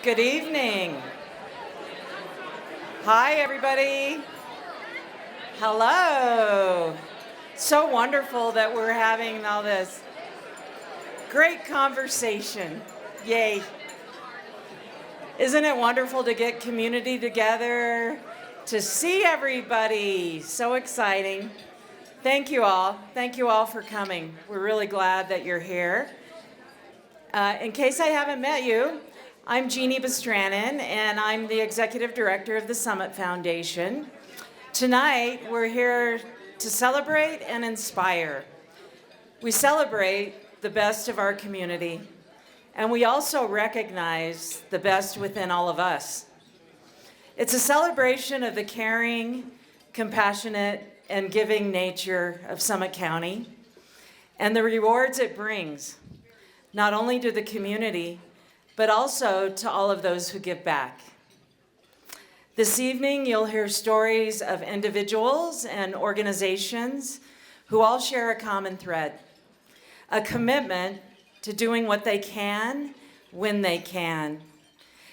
Good evening. Hi, everybody. Hello. So wonderful that we're having all this great conversation. Yay. Isn't it wonderful to get community together, to see everybody? So exciting. Thank you all. Thank you all for coming. We're really glad that you're here. In case I haven't met you, I'm Jeannie Bestranen, and I'm the Executive Director of the Summit Foundation. Tonight, we're here to celebrate and inspire. We celebrate the best of our community, and we also recognize the best within all of us. It's a celebration of the caring, compassionate, and giving nature of Summit County, and the rewards it brings, not only to the community, but also to all of those who give back. This evening, you'll hear stories of individuals and organizations who all share a common thread, a commitment to doing what they can when they can.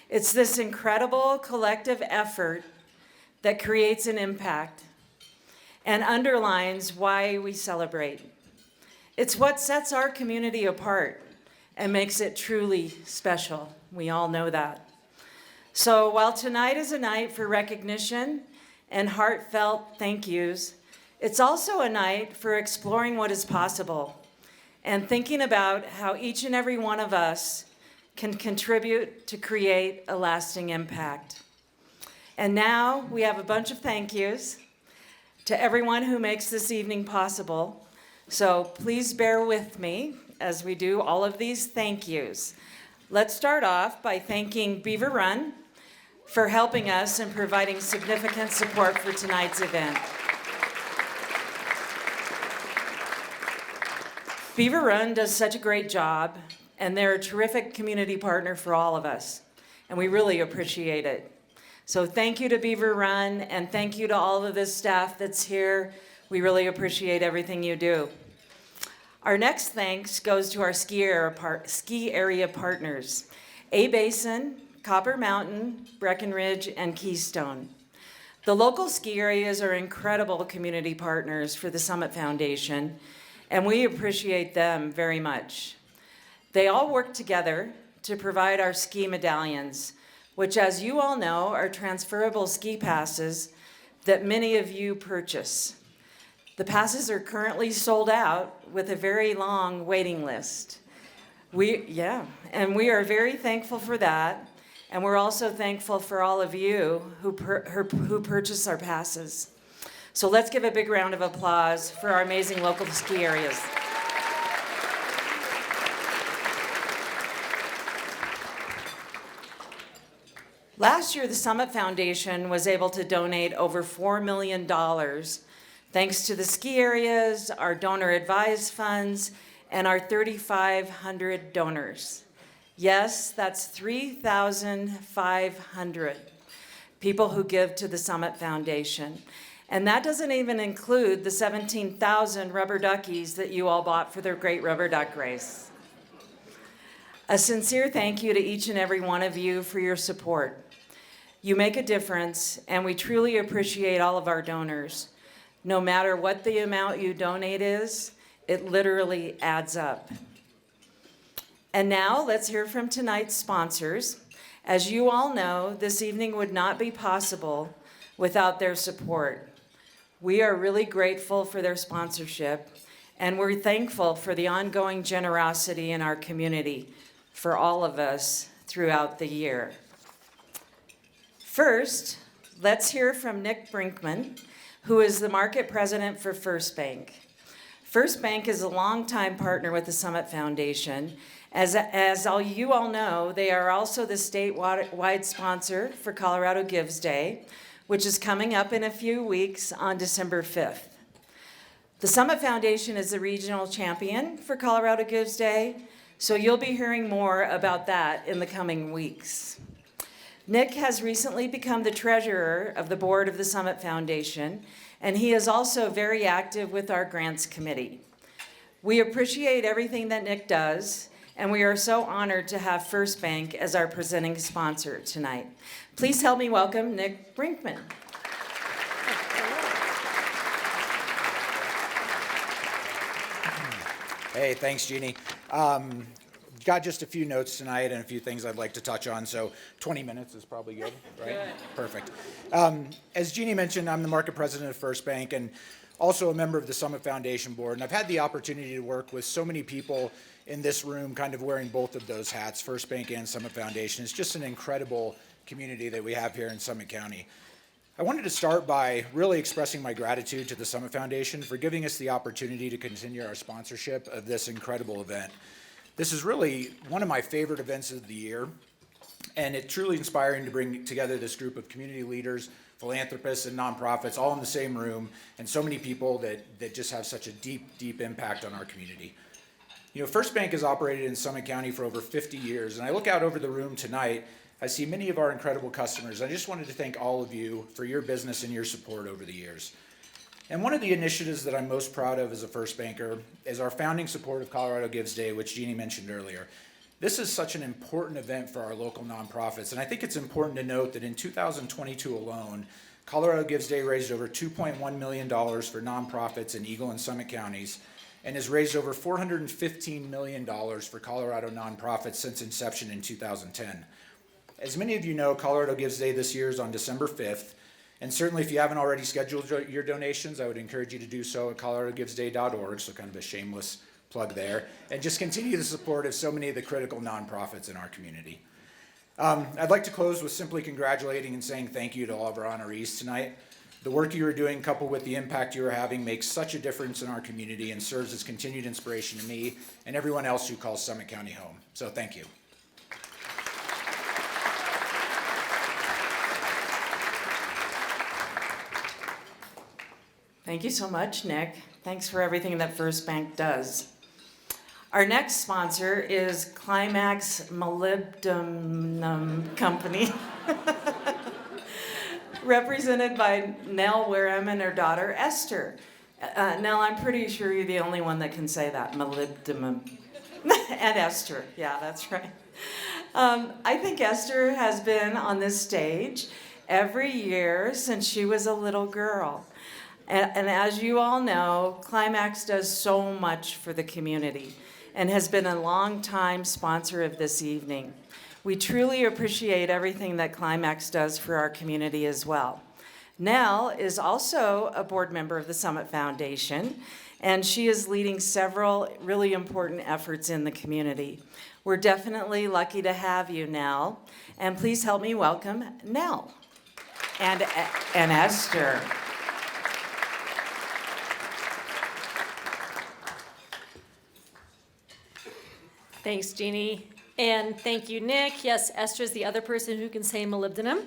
It's this incredible collective effort that creates an impact and underlines why we celebrate. It's what sets our community apart and makes it truly special. We all know that. So while tonight is a night for recognition and heartfelt thank yous, it's also a night for exploring what is possible and thinking about how each and every one of us can contribute to create a lasting impact. And now we have a bunch of thank yous to everyone who makes this evening possible. So please bear with me as we do all of these thank yous. Let's start off by thanking Beaver Run for helping us and providing significant support for tonight's event. Beaver Run does such a great job, and they're a terrific community partner for all of us, and we really appreciate it. So thank you to Beaver Run, and thank you to all of the staff that's here. We really appreciate everything you do. Our next thanks goes to our ski area partners, A-Basin, Copper Mountain, Breckenridge, and Keystone. The local ski areas are incredible community partners for the Summit Foundation, and we appreciate them very much. They all work together to provide our ski medallions, which, as you all know, are transferable ski passes that many of you purchase. The passes are currently sold out with a very long waiting list. And we are very thankful for that. And we're also thankful for all of you who purchase our passes. So let's give a big round of applause for our amazing local ski areas. Last year, the Summit Foundation was able to donate over $4 million thanks to the ski areas, our donor advised funds, and our 3,500 donors. Yes, that's 3,500 people who give to the Summit Foundation. And that doesn't even include the 17,000 rubber duckies that you all bought for their great rubber duck race. A sincere thank you to each and every one of you for your support. You make a difference, and we truly appreciate all of our donors. No matter what the amount you donate is, it literally adds up. And now let's hear from tonight's sponsors. As you all know, this evening would not be possible without their support. We are really grateful for their sponsorship, and we're thankful for the ongoing generosity in our community for all of us throughout the year. First, let's hear from Nick Brinkman, who is the market president for First Bank. First Bank is a longtime partner with the Summit Foundation. As you all know, they are also the statewide sponsor for Colorado Gives Day, which is coming up in a few weeks on December 5th. The Summit Foundation is the regional champion for Colorado Gives Day, so you'll be hearing more about that in the coming weeks. Nick has recently become the treasurer of the board of the Summit Foundation, and he is also very active with our grants committee. We appreciate everything that Nick does, and we are so honored to have First Bank as our presenting sponsor tonight. Please help me welcome Nick Brinkman. Hey, thanks, Jeannie. Got just a few notes tonight and a few things I'd like to touch on, so 20 minutes is probably good, right? Good. Perfect. As Jeannie mentioned, I'm the market president of First Bank and also a member of the Summit Foundation Board, and I've had the opportunity to work with so many people in this room kind of wearing both of those hats, First Bank and Summit Foundation. It's just an incredible community that we have here in Summit County. I wanted to start by really expressing my gratitude to the Summit Foundation for giving us the opportunity to continue our sponsorship of this incredible event. This is really one of my favorite events of the year, and it's truly inspiring to bring together this group of community leaders, philanthropists, and nonprofits all in the same room, and so many people that just have such a deep impact on our community. You know, First Bank has operated in Summit County for over 50 years, and I look out over the room tonight, I see many of our incredible customers. I just wanted to thank all of you for your business and your support over the years. And one of the initiatives that I'm most proud of as a First Banker is our founding support of Colorado Gives Day, which Jeannie mentioned earlier. This is such an important event for our local nonprofits, and I think it's important to note that in 2022 alone, Colorado Gives Day raised over $2.1 million for nonprofits in Eagle and Summit counties, and has raised over $415 million for Colorado nonprofits since inception in 2010. As many of you know, Colorado Gives Day this year is on December 5th, and certainly if you haven't already scheduled your donations, I would encourage you to do so at coloradogivesday.org, so kind of a shameless plug there, and just continue the support of so many of the critical nonprofits in our community. I'd like to close with simply congratulating and saying thank you to all of our honorees tonight. The work you are doing, coupled with the impact you are having, makes such a difference in our community and serves as continued inspiration to me and everyone else who calls Summit County home. So thank you. Thank you so much, Nick. Thanks for everything that First Bank does. Our next sponsor is Climax Molybdenum Company, represented by Nell Wareham and her daughter, Esther. Nell, I'm pretty sure you're the only one that can say that, molybdenum. And Esther, yeah, that's right. I think Esther has been on this stage every year since she was a little girl. And as you all know, Climax does so much for the community and has been a long-time sponsor of this evening. We truly appreciate everything that Climax does for our community as well. Nell is also a board member of the Summit Foundation, and she is leading several really important efforts in the community. We're definitely lucky to have you, Nell, and please help me welcome Nell and Esther. Thanks, Jeannie. And thank you, Nick. Yes, Esther's the other person who can say molybdenum,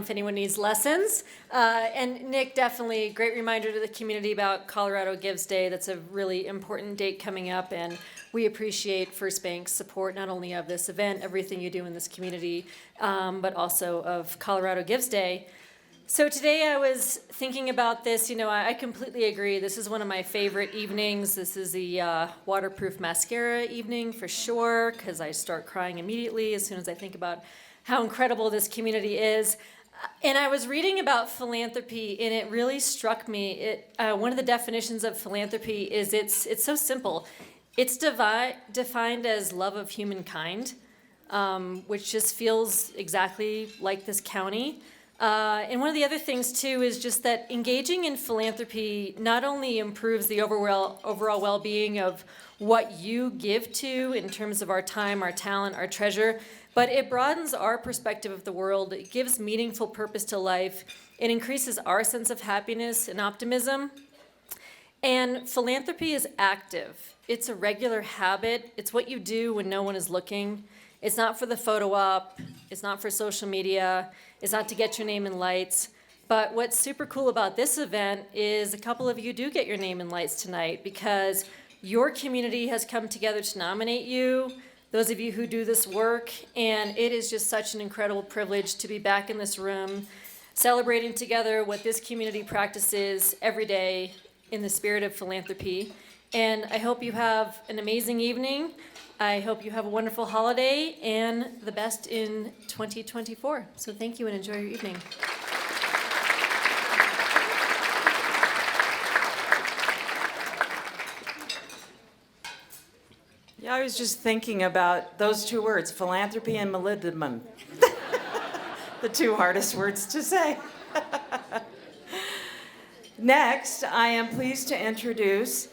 if anyone needs lessons. And Nick, definitely a great reminder to the community about Colorado Gives Day. That's a really important date coming up, and we appreciate First Bank's support, not only of this event, everything you do in this community, but also of Colorado Gives Day. So today I was thinking about this, I completely agree. This is one of my favorite evenings. This is the waterproof mascara evening for sure, because I start crying immediately as soon as I think about how incredible this community is. And I was reading about philanthropy, and it really struck me. One of the definitions of philanthropy is it's so simple. It's defined as love of humankind, which just feels exactly like this county. And one of the other things, too, is just that engaging in philanthropy not only improves the overall well-being of what you give to in terms of our time, our talent, our treasure, but it broadens our perspective of the world. It gives meaningful purpose to life. It increases our sense of happiness and optimism. And philanthropy is active. It's a regular habit. It's what you do when no one is looking. It's not for the photo op. It's not for social media. It's not to get your name in lights. But what's super cool about this event is a couple of you do get your name in lights tonight because your community has come together to nominate you, those of you who do this work, and it is just such an incredible privilege to be back in this room, celebrating together what this community practices every day in the spirit of philanthropy. And I hope you have an amazing evening. I hope you have a wonderful holiday and the best in 2024. So thank you and enjoy your evening. Yeah, I was just thinking about those two words, philanthropy and molybdenum. The two hardest words to say. Next, I am pleased to introduce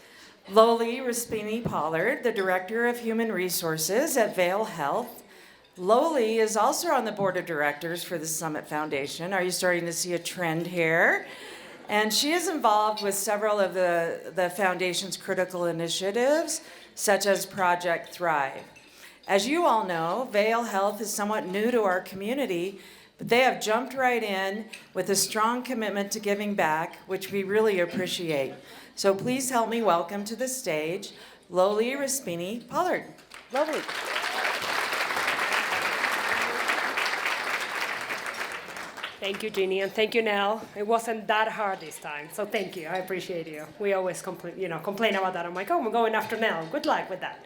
Loli Raspini-Pollard, the Director of Human Resources at Vail Health. Loli is also on the Board of Directors for the Summit Foundation. Are you starting to see a trend here? And she is involved with several of the Foundation's critical initiatives, such as Project Thrive. As you all know, Vail Health is somewhat new to our community, but they have jumped right in with a strong commitment to giving back, which we really appreciate. So please help me welcome to the stage Loli Raspini-Pollard. Lovely. Thank you, Jeannie, and thank you, Nell. It wasn't that hard this time, so thank you. I appreciate you. We always complain about that. I'm like, oh, I'm going after Nell. Good luck with that.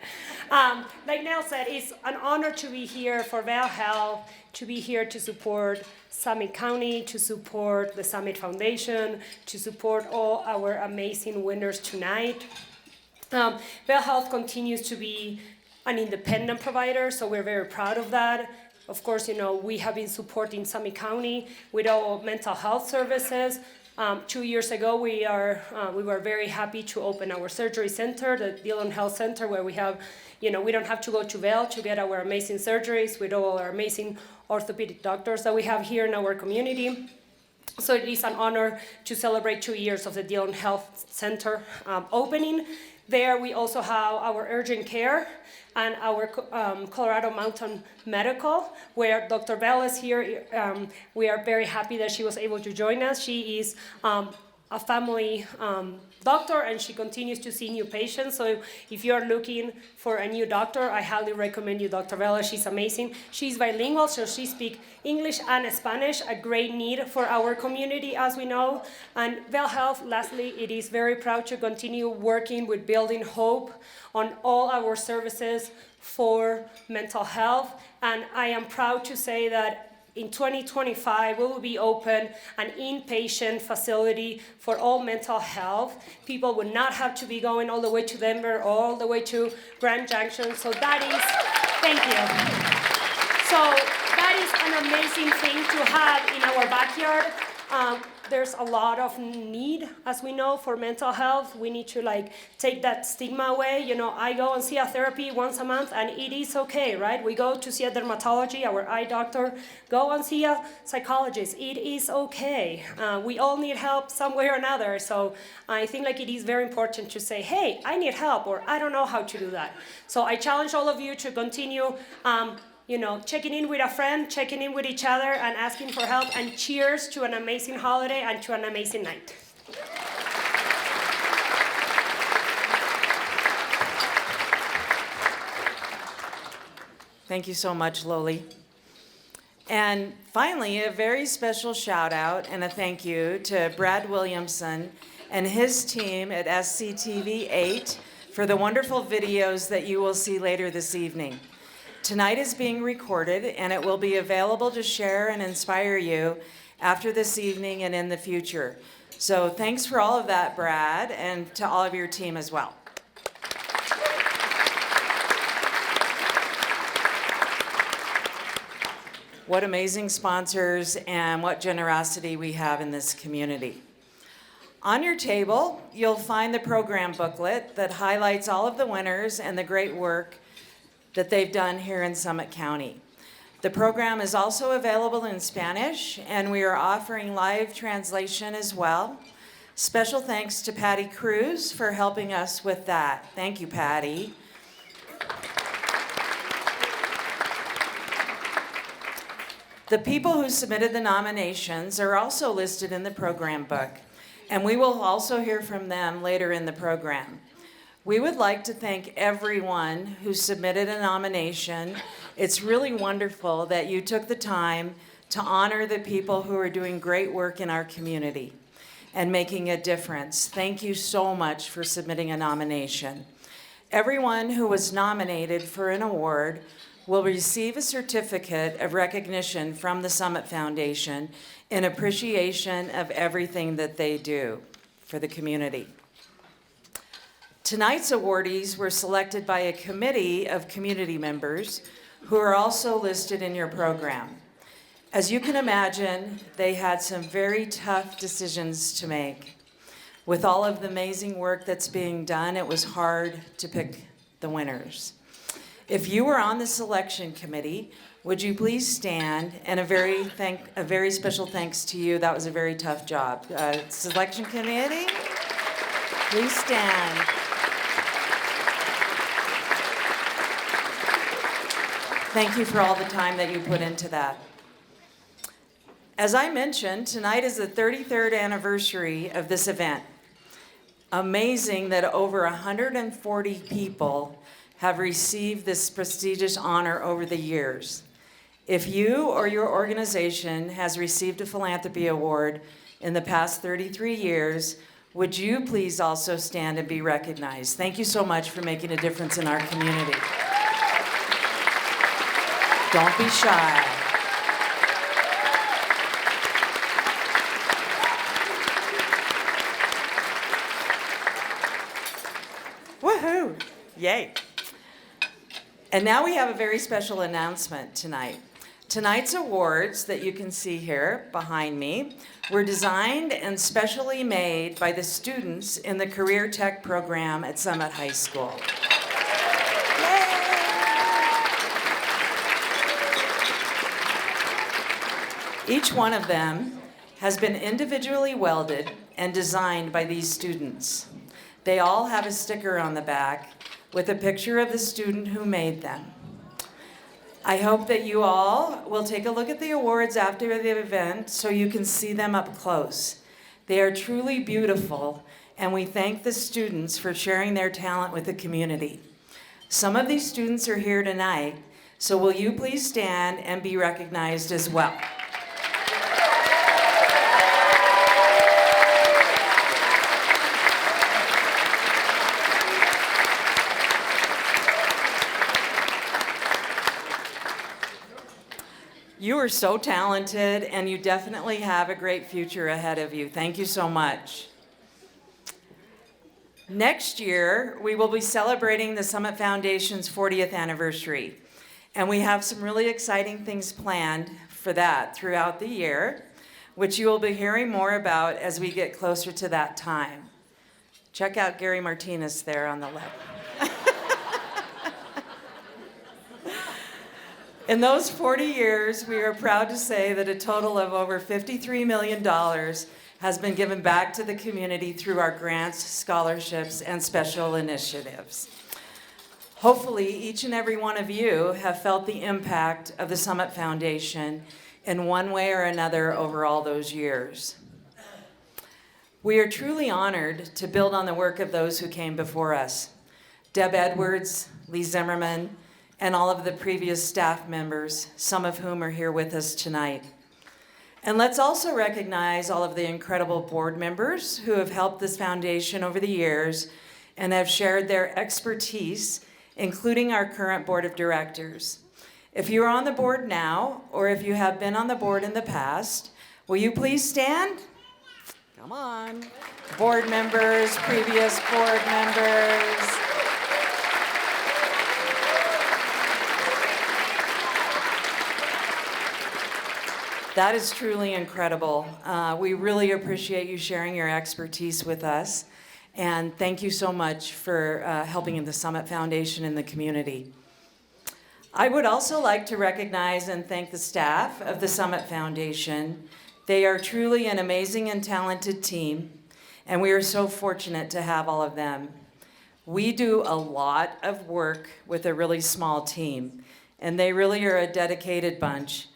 Like Nell said, it's an honor to be here for Vail Health, to be here to support Summit County, to support the Summit Foundation, to support all our amazing winners tonight. Vail Health continues to be an independent provider, so we're very proud of that. Of course, we have been supporting Summit County with our mental health services. 2 years ago, we were very happy to open our surgery center, the Dillon Health Center, where we have, we don't have to go to Vail to get our amazing surgeries with all our amazing orthopedic doctors that we have here in our community. So it is an honor to celebrate 2 years of the Dillon Health Center opening. There we also have our urgent care and our Colorado Mountain Medical, where Dr. Bell is here. We are very happy that she was able to join us. She is a family doctor, and she continues to see new patients. So if you're looking for a new doctor, I highly recommend you Dr. Bella. She's amazing. She's bilingual, so she speaks English and Spanish, a great need for our community, as we know. And Vail Health, lastly, it is very proud to continue working with building hope on all our services for mental health. And I am proud to say that in 2025, we will be open an inpatient facility for all mental health. People would not have to be going all the way to Denver, all the way to Grand Junction. So that is, thank you. So that is an amazing thing to have in our backyard. There's a lot of need, as we know, for mental health. We need to take that stigma away. I go and see a therapy once a month, and it is okay, right? We go to see a dermatology, our eye doctor, go and see a psychologist. It is okay. We all need help some way or another. So I think it is very important to say, hey, I need help, or I don't know how to do that. So I challenge all of you to continue checking in with a friend, checking in with each other, and asking for help. And cheers to an amazing holiday and to an amazing night. Thank you so much, Loli. And finally, a very special shout out and a thank you to Brad Williamson and his team at SCTV 8 for the wonderful videos that you will see later this evening. Tonight is being recorded, and it will be available to share and inspire you after this evening and in the future. So thanks for all of that, Brad, and to all of your team as well. What amazing sponsors and what generosity we have in this community. On your table, you'll find the program booklet that highlights all of the winners and the great work that they've done here in Summit County. The program is also available in Spanish, and we are offering live translation as well. Special thanks to Patty Cruz for helping us with that. Thank you, Patty. The people who submitted the nominations are also listed in the program book, and we will also hear from them later in the program. We would like to thank everyone who submitted a nomination. It's really wonderful that you took the time to honor the people who are doing great work in our community and making a difference. Thank you so much for submitting a nomination. Everyone who was nominated for an award will receive a certificate of recognition from the Summit Foundation in appreciation of everything that they do for the community. Tonight's awardees were selected by a committee of community members who are also listed in your program. As you can imagine, they had some very tough decisions to make. With all of the amazing work that's being done, it was hard to pick the winners. If you were on the selection committee, would you please stand? And a very special thanks to you. That was a very tough job. Selection committee, please stand. Thank you for all the time that you put into that. As I mentioned, tonight is the 33rd anniversary of this event. Amazing that over 140 people have received this prestigious honor over the years. If you or your organization has received a Philanthropy Award in the past 33 years, would you please also stand and be recognized? Thank you so much for making a difference in our community. Don't be shy. Woohoo! Yay. And now we have a very special announcement tonight. Tonight's awards that you can see here behind me were designed and specially made by the students in the Career Tech program at Summit High School. Each one of them has been individually welded and designed by these students. They all have a sticker on the back with a picture of the student who made them. I hope that you all will take a look at the awards after the event so you can see them up close. They are truly beautiful, and we thank the students for sharing their talent with the community. Some of these students are here tonight, so will you please stand and be recognized as well? You are so talented, and you definitely have a great future ahead of you. Thank you so much. Next year, we will be celebrating the Summit Foundation's 40th anniversary, and we have some really exciting things planned for that throughout the year, which you will be hearing more about as we get closer to that time. Check out Gary Martinez there on the left. In those 40 years, we are proud to say that a total of over $53 million has been given back to the community through our grants, scholarships, and special initiatives. Hopefully, each and every one of you have felt the impact of the Summit Foundation in one way or another over all those years. We are truly honored to build on the work of those who came before us. Deb Edwards, Lee Zimmerman, and all of the previous staff members, some of whom are here with us tonight. And let's also recognize all of the incredible board members who have helped this foundation over the years and have shared their expertise, including our current board of directors. If you're on the board now, or if you have been on the board in the past, will you please stand? Come on. Board members, previous board members. That is truly incredible. We really appreciate you sharing your expertise with us. And thank you so much for helping in the Summit Foundation and the community. I would also like to recognize and thank the staff of the Summit Foundation. They are truly an amazing and talented team, and we are so fortunate to have all of them. We do a lot of work with a really small team, and they really are a dedicated bunch.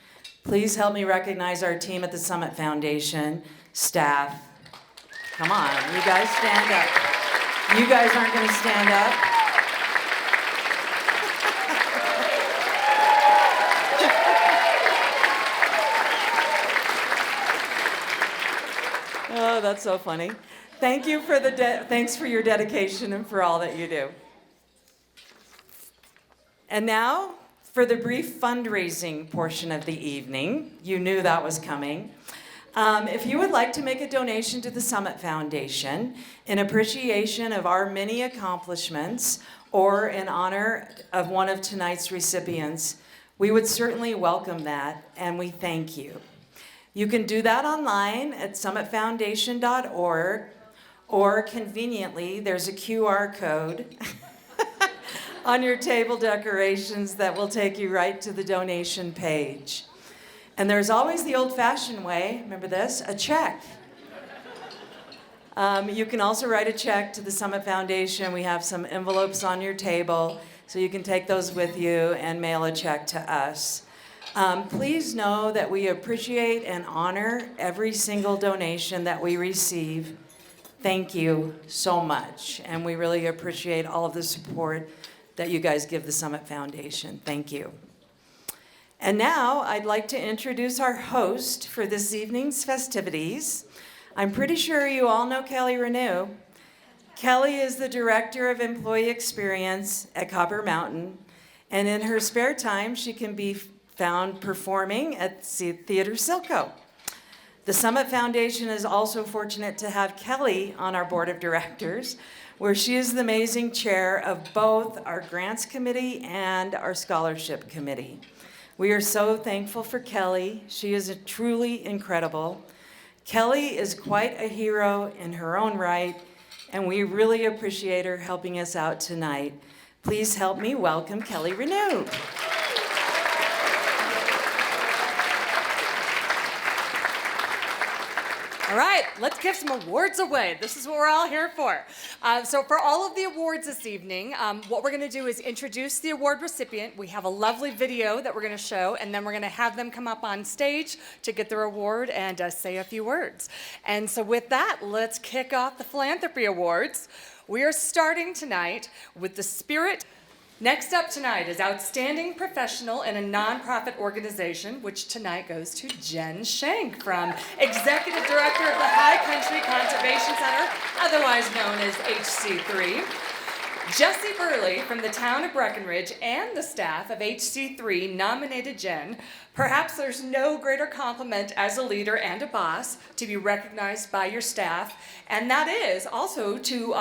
Please help me recognize our team at the Summit Foundation, staff. Come on, you guys stand up. You guys aren't going to stand up? Oh, that's so funny. Thank you for thanks for your dedication and for all that you do. And now for the brief fundraising portion of the evening. You knew that was coming. If you would like to make a donation to the Summit Foundation in appreciation of our many accomplishments or in honor of one of tonight's recipients, we would certainly welcome that, and we thank you. You can do that online at summitfoundation.org, or conveniently, there's a QR code on your table decorations that will take you right to the donation page. And there's always the old-fashioned way, remember this, a check. You can also write a check to the Summit Foundation. We have some envelopes on your table, so you can take those with you and mail a check to us. Please know that we appreciate and honor every single donation that we receive. Thank you so much, and we really appreciate all of the support that you guys give the Summit Foundation. Thank you. And now I'd like to introduce our host for this evening's festivities. I'm pretty sure you all know Kelly Renew. Kelly is the Director of Employee Experience at Copper Mountain, and in her spare time, she can be found performing at Theater Silco. The Summit Foundation is also fortunate to have Kelly on our board of directors, where she is the amazing chair of both our grants committee and our scholarship committee. We are so thankful for Kelly. She is truly incredible. Kelly is quite a hero in her own right, and we really appreciate her helping us out tonight. Please help me welcome Kelly Renew. All right, let's give some awards away. This is what we're all here for. So for all of the awards this evening, what we're gonna do is introduce the award recipient. We have a lovely video that we're gonna show, and then we're gonna have them come up on stage to get their award and say a few words. And so with that, let's kick off the Philanthropy Awards. We are starting tonight with the Spirit. Next up tonight is Outstanding Professional in a Nonprofit Organization, which tonight goes to Jen Shank from Executive Director of the High Country Conservation Center, otherwise known as HC3. Jesse Burley from the town of Breckenridge and the staff of HC3 nominated Jen. Perhaps there's no greater compliment as a leader and a boss to be recognized by your staff, and that is also to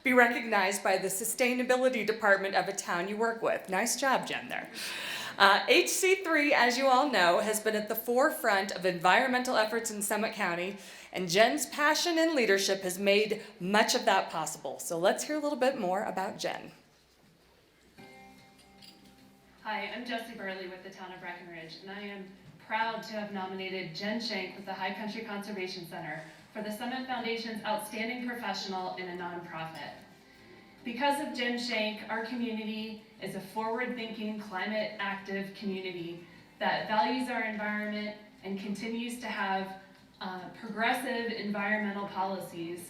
be recognized by the sustainability department of a town you work with. Nice job, Jen, there. HC3, as you all know, has been at the forefront of environmental efforts in Summit County, and Jen's passion and leadership has made much of that possible. So let's hear a little bit more about Jen. Hi, I'm Jessie Burley with the town of Breckenridge, and I am proud to have nominated Jen Shank with the High Country Conservation Center for the Summit Foundation's Outstanding Professional in a Nonprofit. Because of Jen Shank, our community is a forward-thinking, climate-active community that values our environment and continues to have progressive environmental policies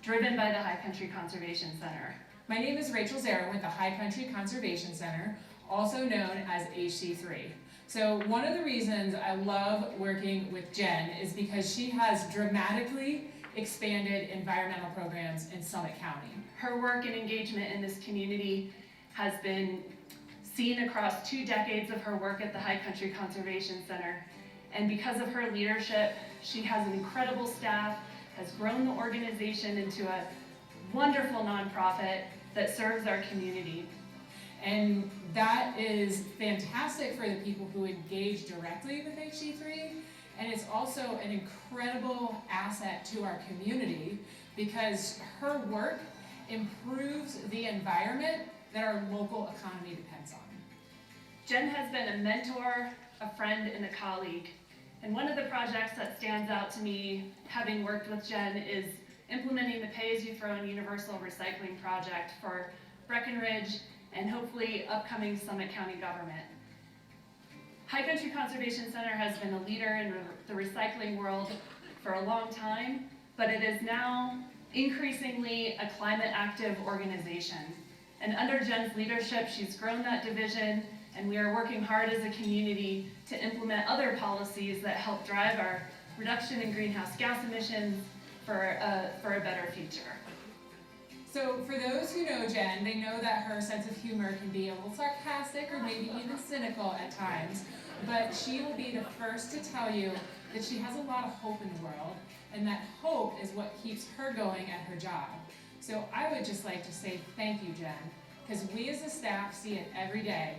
driven by the High Country Conservation Center. My name is Rachel Zara with the High Country Conservation Center, also known as HC3. So one of the reasons I love working with Jen is because she has dramatically expanded environmental programs in Summit County. Her work and engagement in this community has been seen across 2 decades of her work at the High Country Conservation Center. And because of her leadership, she has an incredible staff, has grown the organization into a wonderful nonprofit that serves our community. And that is fantastic for the people who engage directly with HC3, and it's also an incredible asset to our community because her work improves the environment that our local economy depends on. Jen has been a mentor, a friend, and a colleague. And one of the projects that stands out to me, having worked with Jen, is implementing the pay-as-you-throw and universal recycling project for Breckenridge and hopefully upcoming Summit County government. High Country Conservation Center has been a leader in the recycling world for a long time, but it is now increasingly a climate-active organization. And under Jen's leadership, she's grown that division, and we are working hard as a community to implement other policies that help drive our reduction in greenhouse gas emissions for a better future. So for those who know Jen, they know that her sense of humor can be a little sarcastic or maybe even cynical at times, but she will be the first to tell you that she has a lot of hope in the world, and that hope is what keeps her going at her job. So I would just like to say thank you, Jen, because we as a staff see it every day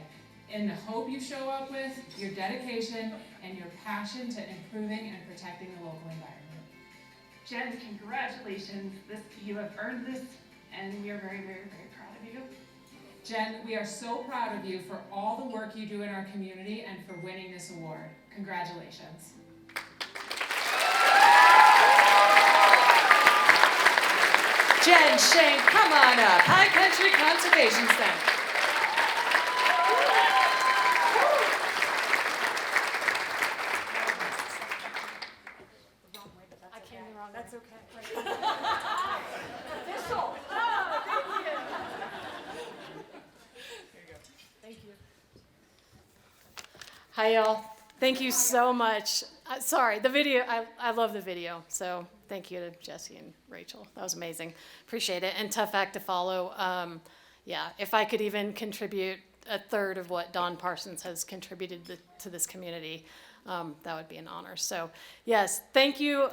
in the hope you show up with, your dedication, and your passion to improving and protecting the local environment. Jen, congratulations. You have earned this, and we are very, very, very proud of you. Jen, we are so proud of you for all the work you do in our community and for winning this award. Congratulations. Jen Shank, come on up. High Country Conservation Center. I came in wrong. That's okay. Official. Thank you. Hi, y'all. Thank you so much. Sorry, the video, I love the video. So thank you to Jesse and Rachel. That was amazing. Appreciate it. And tough act to follow. Yeah, if I could even contribute a third of what Don Parsons has contributed to this community, that would be an honor. So yes, thank you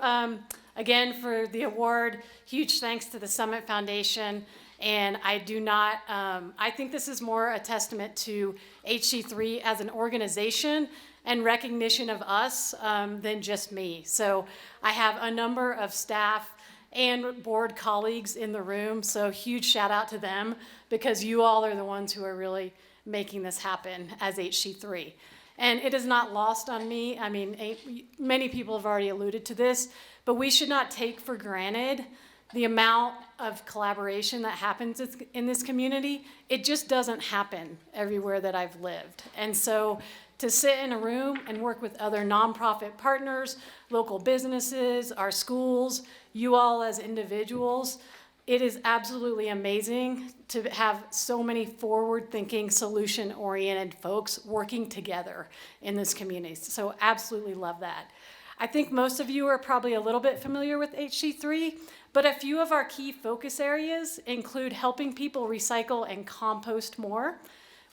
again for the award. Huge thanks to the Summit Foundation. And I do not, I think this is more a testament to HC3 as an organization and recognition of us than just me. So I have a number of staff and board colleagues in the room, so huge shout out to them because you all are the ones who are really making this happen as HC3. And it is not lost on me. I mean, many people have already alluded to this, but we should not take for granted the amount of collaboration that happens in this community. It just doesn't happen everywhere that I've lived. And so to sit in a room and work with other nonprofit partners, local businesses, our schools, you all as individuals, it is absolutely amazing to have so many forward-thinking, solution-oriented folks working together in this community. So absolutely love that. I think most of you are probably a little bit familiar with HC3, but a few of our key focus areas include helping people recycle and compost more.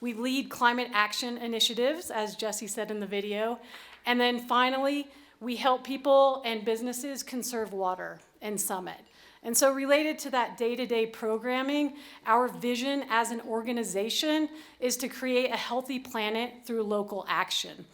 We lead climate action initiatives, as Jesse said in the video. And then finally, we help people and businesses conserve water in Summit. And so related to that day-to-day programming, our vision as an organization is to create a healthy planet through local action.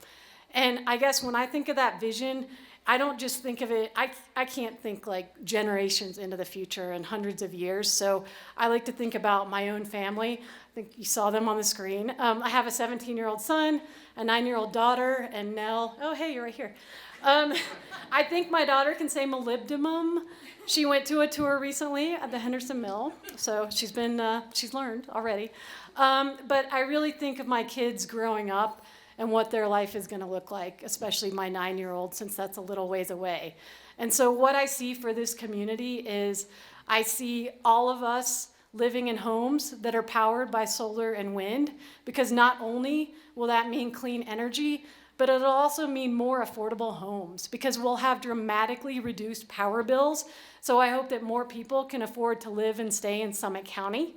And I guess when I think of that vision, I don't just think of it, I can't think like generations into the future and hundreds of years. So I like to think about my own family. I think you saw them on the screen. I have a 17-year-old son, a 9-year-old daughter, and Nell. Oh, hey, you're right here. I think my daughter can say molybdenum. She went to a tour recently at the Henderson Mill, so she's learned already. But I really think of my kids growing up and what their life is going to look like, especially my 9-year-old, since that's a little ways away. And so what I see for this community is I see all of us living in homes that are powered by solar and wind, because not only will that mean clean energy, but it'll also mean more affordable homes because we'll have dramatically reduced power bills. So I hope that more people can afford to live and stay in Summit County.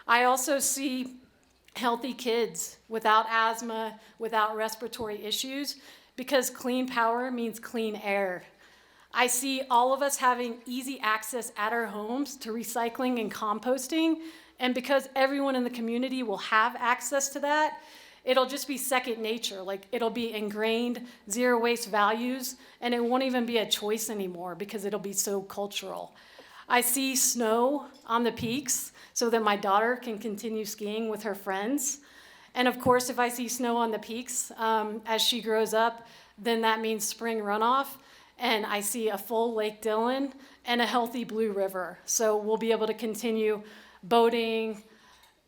I also see healthy kids without asthma, without respiratory issues, because clean power means clean air. I see all of us having easy access at our homes to recycling and composting, and because everyone in the community will have access to that, it'll just be second nature. Like, it'll be ingrained zero waste values, and it won't even be a choice anymore because it'll be so cultural. I see snow on the peaks so that my daughter can continue skiing with her friends. And of course, if I see snow on the peaks as she grows up, then that means spring runoff. And I see a full Lake Dillon and a healthy Blue River. So we'll be able to continue boating,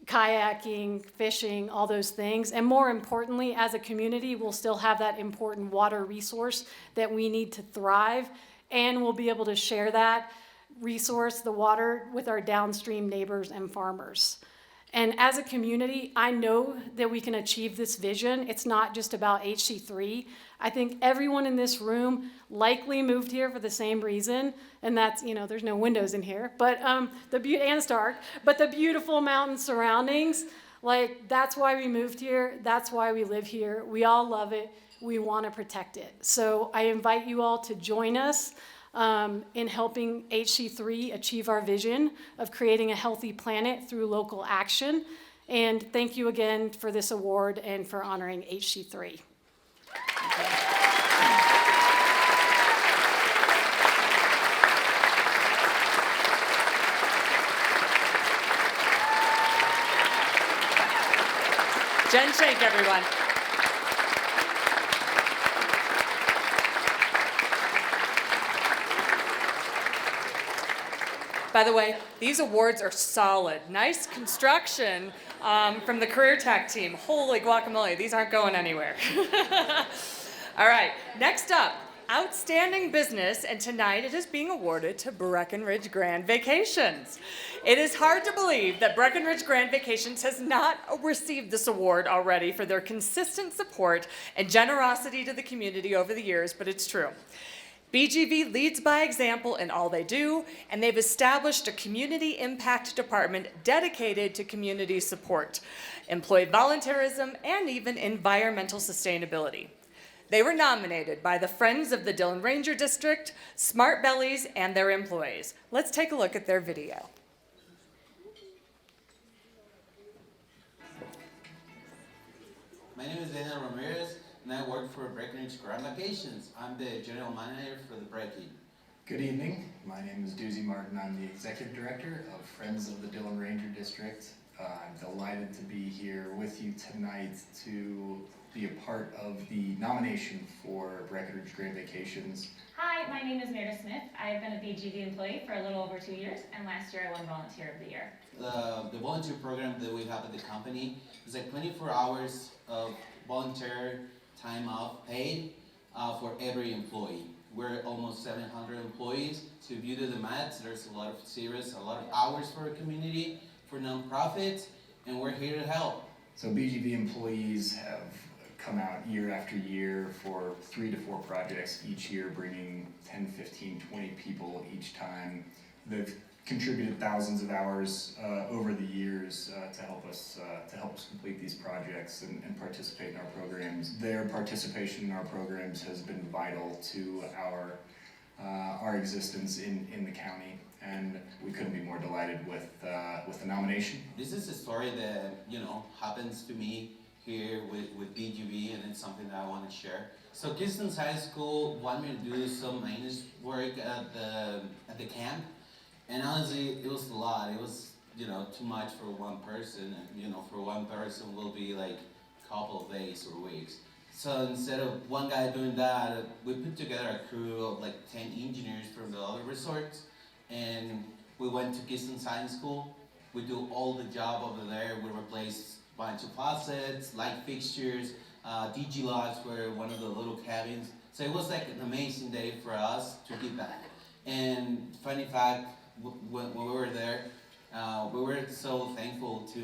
kayaking, fishing, all those things. And more importantly, as a community, we'll still have that important water resource that we need to thrive. And we'll be able to share that resource, the water, with our downstream neighbors and farmers. And as a community, I know that we can achieve this vision. It's not just about HC3. I think everyone in this room likely moved here for the same reason, and that's, there's no windows in here, but and it's dark, but the beautiful mountain surroundings, like, that's why we moved here. That's why we live here. We all love it. We want to protect it. So I invite you all to join us in helping HC3 achieve our vision of creating a healthy planet through local action. And thank you again for this award and for honoring HC3. Jen Shank, everyone. By the way, these awards are solid. Nice construction from the Career Tech team. Holy guacamole, these aren't going anywhere. All right, next up, Outstanding Business, and tonight it is being awarded to Breckenridge Grand Vacations. It is hard to believe that Breckenridge Grand Vacations has not received this award already for their consistent support and generosity to the community over the years, but it's true. BGV leads by example in all they do, and they've established a community impact department dedicated to community support, employee volunteerism, and even environmental sustainability. They were nominated by the Friends of the Dillon Ranger District, Smart Bellies, and their employees. Let's take a look at their video. My name is Daniel Ramirez, and I work for Breckenridge Grand Vacations. I'm the general manager for the Breckie. Good evening. My name is Doozy Martin. I'm the executive director of Friends of the Dillon Ranger District. I'm delighted to be here with you tonight to be a part of the nomination for Breckenridge Grand Vacations. Hi, my name is Meredith Smith. I've been a BGV employee for a little over 2 years, and last year I won Volunteer of the Year. The volunteer program that we have at the company is like 24 hours of volunteer time off paid for every employee. We're almost 700 employees. So if you do the maths, there's a lot of hours for a community, for nonprofits, and we're here to help. So BGV employees have come out year after year for 3 to 4 projects each year, bringing 10, 15, 20 people each time. They've contributed thousands of hours over the years to help us complete these projects and participate in our programs. Their participation in our programs has been vital to our existence in the county, and we couldn't be more delighted with the nomination. This is a story that happens to me here with BGV, and it's something that I want to share. So Kistons High School wanted me to do some maintenance work at the camp. And honestly, it was a lot. It was, too much for one person. And, for one person will be like a couple of days or weeks. So instead of one guy doing that, we put together a crew of like 10 engineers from the other resorts. And we went to Kistons High School. We do all the job over there. We replaced a bunch of faucets, light fixtures, DG lots were one of the little cabins. So it was like an amazing day for us to give back. And funny fact, when we were there, we were so thankful to,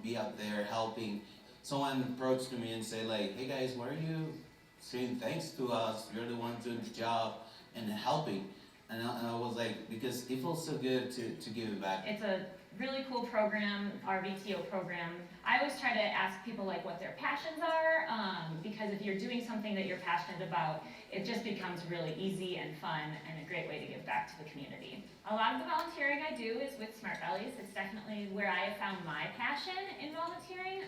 be out there helping. Someone approached me and said like, hey guys, why are you saying thanks to us? You're the ones doing the job and helping. And I was like, because it feels so good to give it back. It's a really cool program, our VTO program. I always try to ask people like what their passions are, because if you're doing something that you're passionate about, it just becomes really easy and fun and a great way to give back to the community. A lot of the volunteering I do is with Smart Bellies. It's definitely where I have found my passion in volunteering.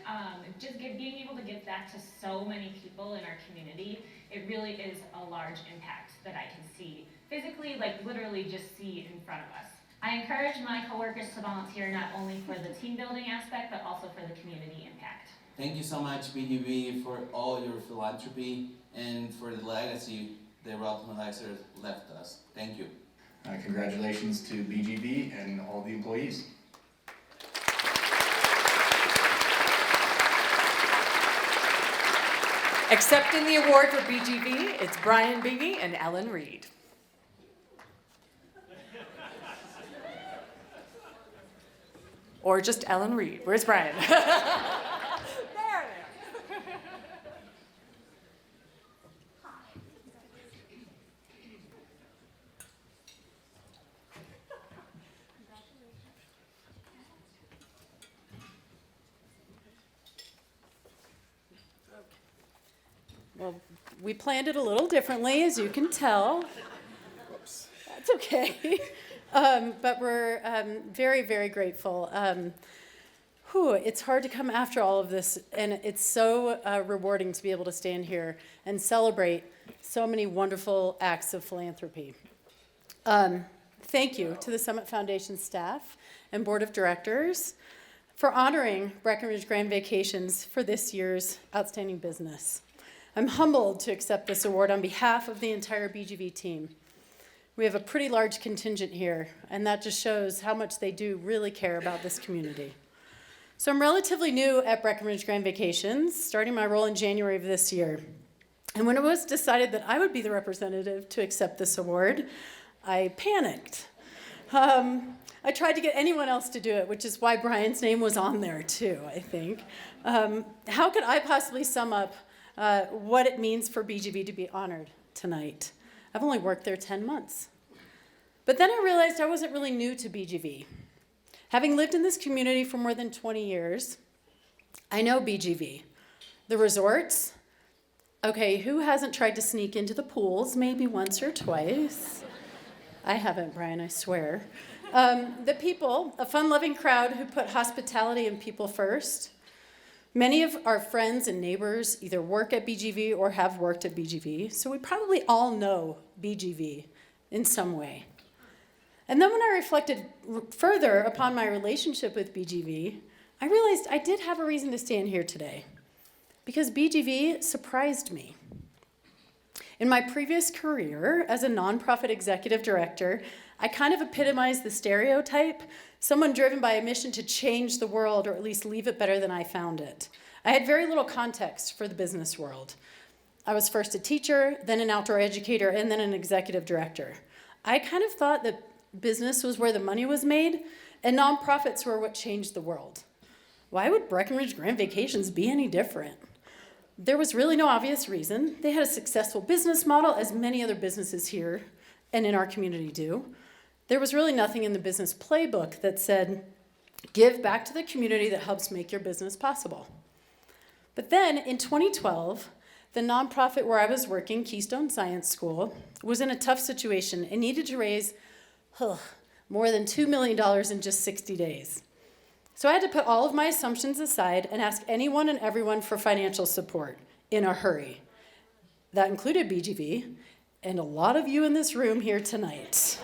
Being able to give back to so many people in our community, it really is a large impact that I can see physically, like literally just see in front of us. I encourage my coworkers to volunteer not only for the team building aspect, but also for the community impact. Thank you so much, BGV, for all your philanthropy and for the legacy that Ralph Melaxer left us. Thank you. Congratulations to BGV and all the employees. Accepting the award for BGV, it's Brian Beebe and Ellen Reed. Or just Ellen Reed. Where's Brian? There. Well, we planned it a little differently, as you can tell. That's okay. But we're very, very grateful. It's hard to come after all of this, and it's so rewarding to be able to stand here and celebrate so many wonderful acts of philanthropy. Thank you to the Summit Foundation staff and board of directors for honoring Breckenridge Grand Vacations for this year's outstanding business. I'm humbled to accept this award on behalf of the entire BGV team. We have a pretty large contingent here, and that just shows how much they do really care about this community. So I'm relatively new at Breckenridge Grand Vacations, starting my role in January of this year. And when it was decided that I would be the representative to accept this award, I panicked. I tried to get anyone else to do it, which is why Brian's name was on there too, I think. How could I possibly sum up what it means for BGV to be honored tonight? I've only worked there 10 months. But then I realized I wasn't really new to BGV. Having lived in this community for more than 20 years, I know BGV. The resorts, okay, who hasn't tried to sneak into the pools maybe once or twice? I haven't, Brian, I swear. The people, a fun-loving crowd who put hospitality and people first. Many of our friends and neighbors either work at BGV or have worked at BGV, so we probably all know BGV in some way. And then when I reflected further upon my relationship with BGV, I realized I did have a reason to stand here today, because BGV surprised me. In my previous career as a nonprofit executive director, I kind of epitomized the stereotype, someone driven by a mission to change the world or at least leave it better than I found it. I had very little context for the business world. I was first a teacher, then an outdoor educator, and then an executive director. I kind of thought that business was where the money was made, and nonprofits were what changed the world. Why would Breckenridge Grand Vacations be any different? There was really no obvious reason. They had a successful business model, as many other businesses here and in our community do. There was really nothing in the business playbook that said, give back to the community that helps make your business possible. But then in 2012, the nonprofit where I was working, Keystone Science School, was in a tough situation and needed to raise more than $2 million in just 60 days. So I had to put all of my assumptions aside and ask anyone and everyone for financial support in a hurry. That included BGV and a lot of you in this room here tonight.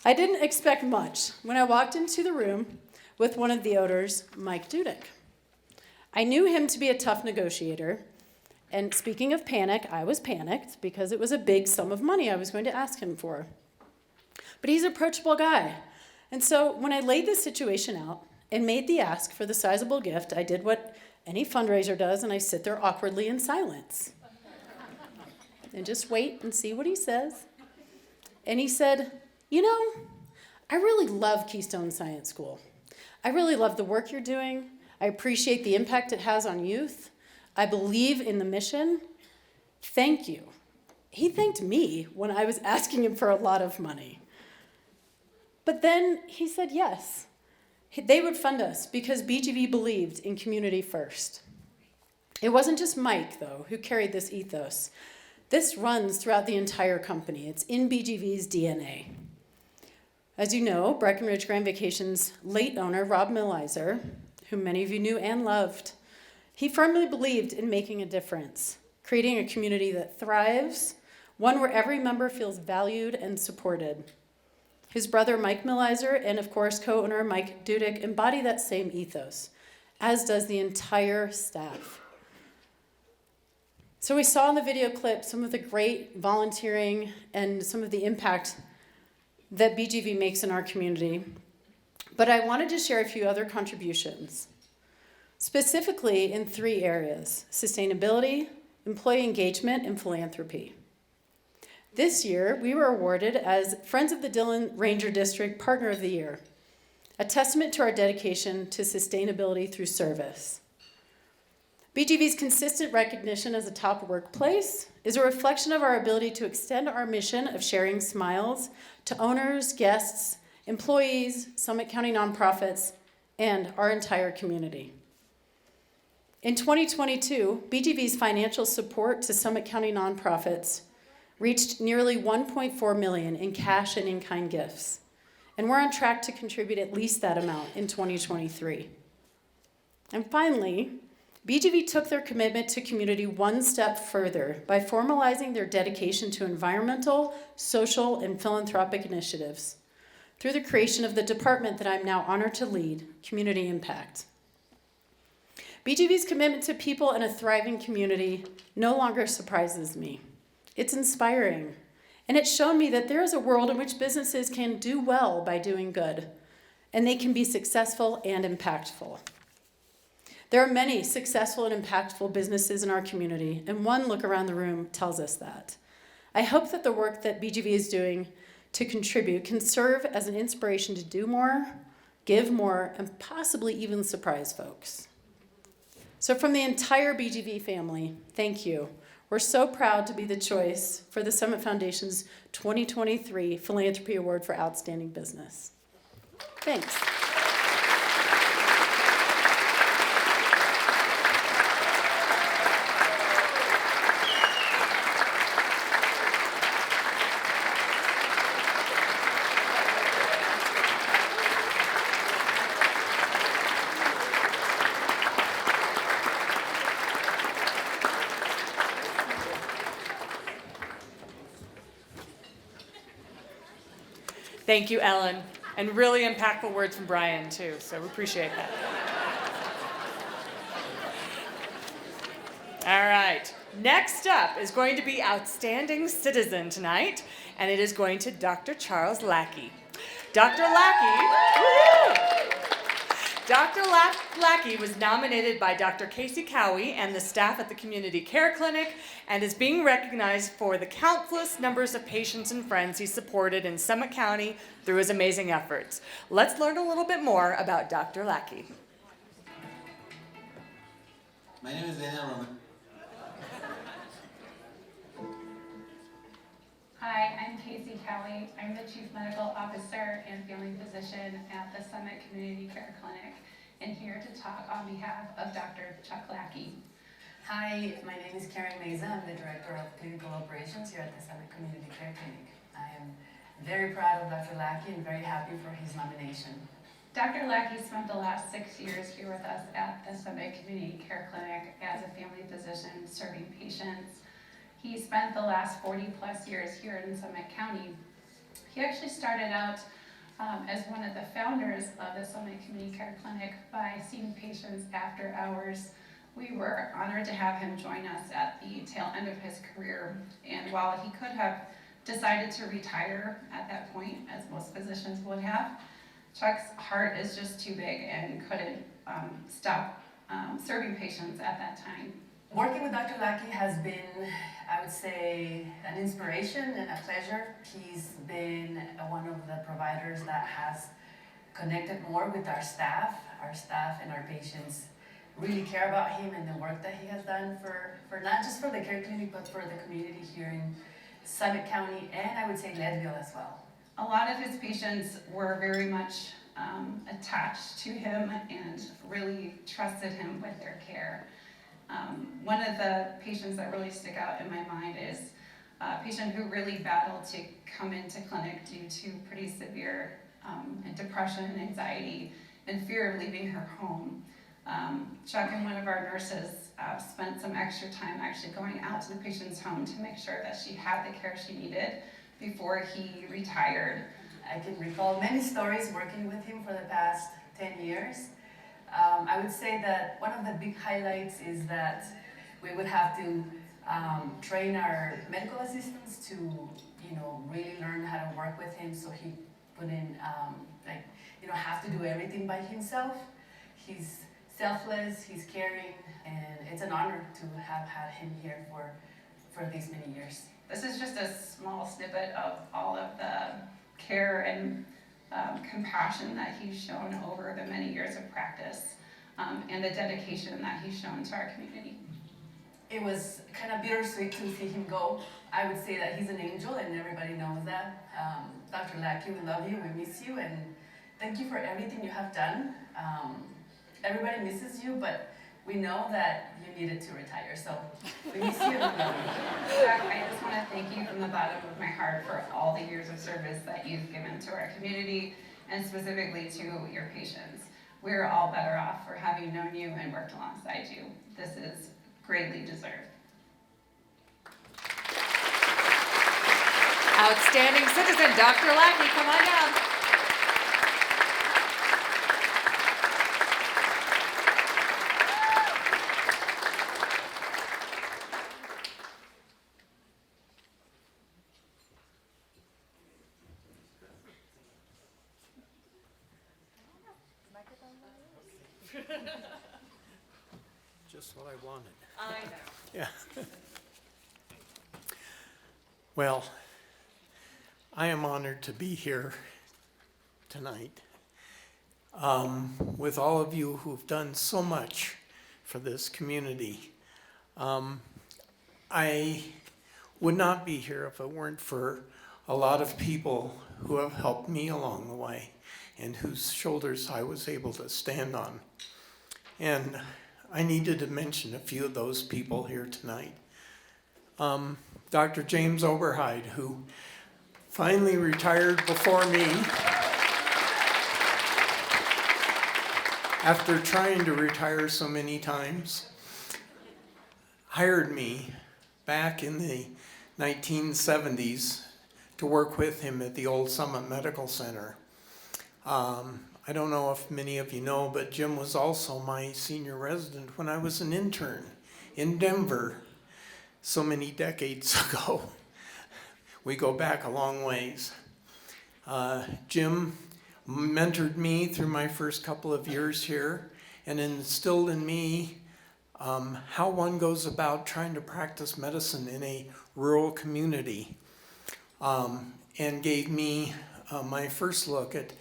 I didn't expect much when I walked into the room with one of the owners, Mike Dudek. I knew him to be a tough negotiator, and speaking of panic, I was panicked because it was a big sum of money I was going to ask him for. But he's an approachable guy. And so when I laid this situation out and made the ask for the sizable gift, I did what any fundraiser does, and I sit there awkwardly in silence and just wait and see what he says. And he said, you know, I really love Keystone Science School. I really love the work you're doing. I appreciate the impact it has on youth. I believe in the mission. Thank you. He thanked me when I was asking him for a lot of money. But then he said yes. They would fund us because BGV believed in community first. It wasn't just Mike, though, who carried this ethos. This runs throughout the entire company. It's in BGV's DNA. As you know, Breckenridge Grand Vacations' late owner, Rob Millizer, whom many of you knew and loved, he firmly believed in making a difference, creating a community that thrives, one where every member feels valued and supported. His brother, Mike Millizer, and of course, co-owner Mike Dudek embody that same ethos, as does the entire staff. So we saw in the video clip some of the great volunteering and some of the impact that BGV makes in our community. But I wanted to share a few other contributions, specifically in 3 areas: sustainability, employee engagement, and philanthropy. This year, we were awarded as Friends of the Dillon Ranger District Partner of the Year. a testament to our dedication to sustainability through service. BGV's consistent recognition as a top workplace is a reflection of our ability to extend our mission of sharing smiles to owners, guests, employees, Summit County nonprofits, and our entire community. In 2022, BGV's financial support to Summit County nonprofits reached nearly $1.4 million in cash and in-kind gifts, and we're on track to contribute at least that amount in 2023. And finally, BGV took their commitment to community one step further by formalizing their dedication to environmental, social, and philanthropic initiatives through the creation of the department that I'm now honored to lead, Community Impact. BGV's commitment to people and a thriving community no longer surprises me. It's inspiring, and it's shown me that there is a world in which businesses can do well by doing good, and they can be successful and impactful. There are many successful and impactful businesses in our community, and one look around the room tells us that. I hope that the work that BGV is doing to contribute can serve as an inspiration to do more, give more, and possibly even surprise folks. So from the entire BGV family, thank you. We're so proud to be the choice for the Summit Foundation's 2023 Philanthropy Award for Outstanding Business. Thanks. Thank you, Ellen. And really impactful words from Brian, too, so we appreciate that. All right. Next up is going to be Outstanding Citizen tonight, and it is going to Dr. Charles Lackey. Dr. Lackey was nominated by Dr. Casey Cowie and the staff at the Community Care Clinic and is being recognized for the countless numbers of patients and friends he supported in Summit County through his amazing efforts. Let's learn a little bit more about Dr. Lackey. My name is Daniel Roman. Hi, I'm Casey Cowie. I'm the Chief Medical Officer and Family Physician at the Summit Community Care Clinic, and here to talk on behalf of Dr. Chuck Lackey. Hi, my name is Karen Meza. I'm the Director of Clinical Operations here at the Summit Community Care Clinic. I am very proud of Dr. Lackey and very happy for his nomination. Dr. Lackey spent the last 6 years here with us at the Summit Community Care Clinic as a family physician serving patients. He spent the last 40 plus years here in Summit County. He actually started out as one of the founders of the Summit Community Care Clinic by seeing patients after hours. We were honored to have him join us at the tail end of his career. And while he could have decided to retire at that point, as most physicians would have, Chuck's heart is just too big and couldn't stop serving patients at that time. Working with Dr. Lackey has been, I would say, an inspiration and a pleasure. He's been one of the providers that has connected more with our staff and our patients really care about him and the work that he has done for not just for the care clinic, but for the community here in Summit County, and I would say Leadville as well. A lot of his patients were very much attached to him and really trusted him with their care. One of the patients that really stick out in my mind is a patient who really battled to come into clinic due to pretty severe depression and anxiety and fear of leaving her home. Chuck and one of our nurses spent some extra time actually going out to the patient's home to make sure that she had the care she needed before he retired. I can recall many stories working with him for the past 10 years. I would say that one of the big highlights is that we would have to train our medical assistants to, really learn how to work with him, so he wouldn't, have to do everything by himself. He's selfless, he's caring, and it's an honor to have had him here for these many years. This is just a small snippet of all of the care and compassion that he's shown over the many years of practice, and the dedication that he's shown to our community. It was kind of bittersweet to see him go. I would say that he's an angel, and everybody knows that. Dr. Lackey, we love you, we miss you, and thank you for everything you have done. Everybody misses you, but we know that you needed to retire, so we miss you and we love you. Doc, I just want to thank you from the bottom of my heart for all the years of service that you've given to our community, and specifically to your patients. We're all better off for having known you and worked alongside you. This is greatly deserved. Outstanding citizen, Dr. Lackey, come on down. Just what I wanted. I know. Yeah. Well, I am honored to be here tonight with all of you who've done so much for this community. I would not be here if it weren't for a lot of people who have helped me along the way and whose shoulders I was able to stand on. And I needed to mention a few of those people here tonight. Dr. James Oberheide, who finally retired before me after trying to retire so many times, hired me back in the 1970s to work with him at the old Summit Medical Center. I don't know if many of you know, but Jim was also my senior resident when I was an intern in Denver so many decades ago. We go back a long ways. Jim mentored me through my first couple of years here and instilled in me how one goes about trying to practice medicine in a rural community, and gave me my first look at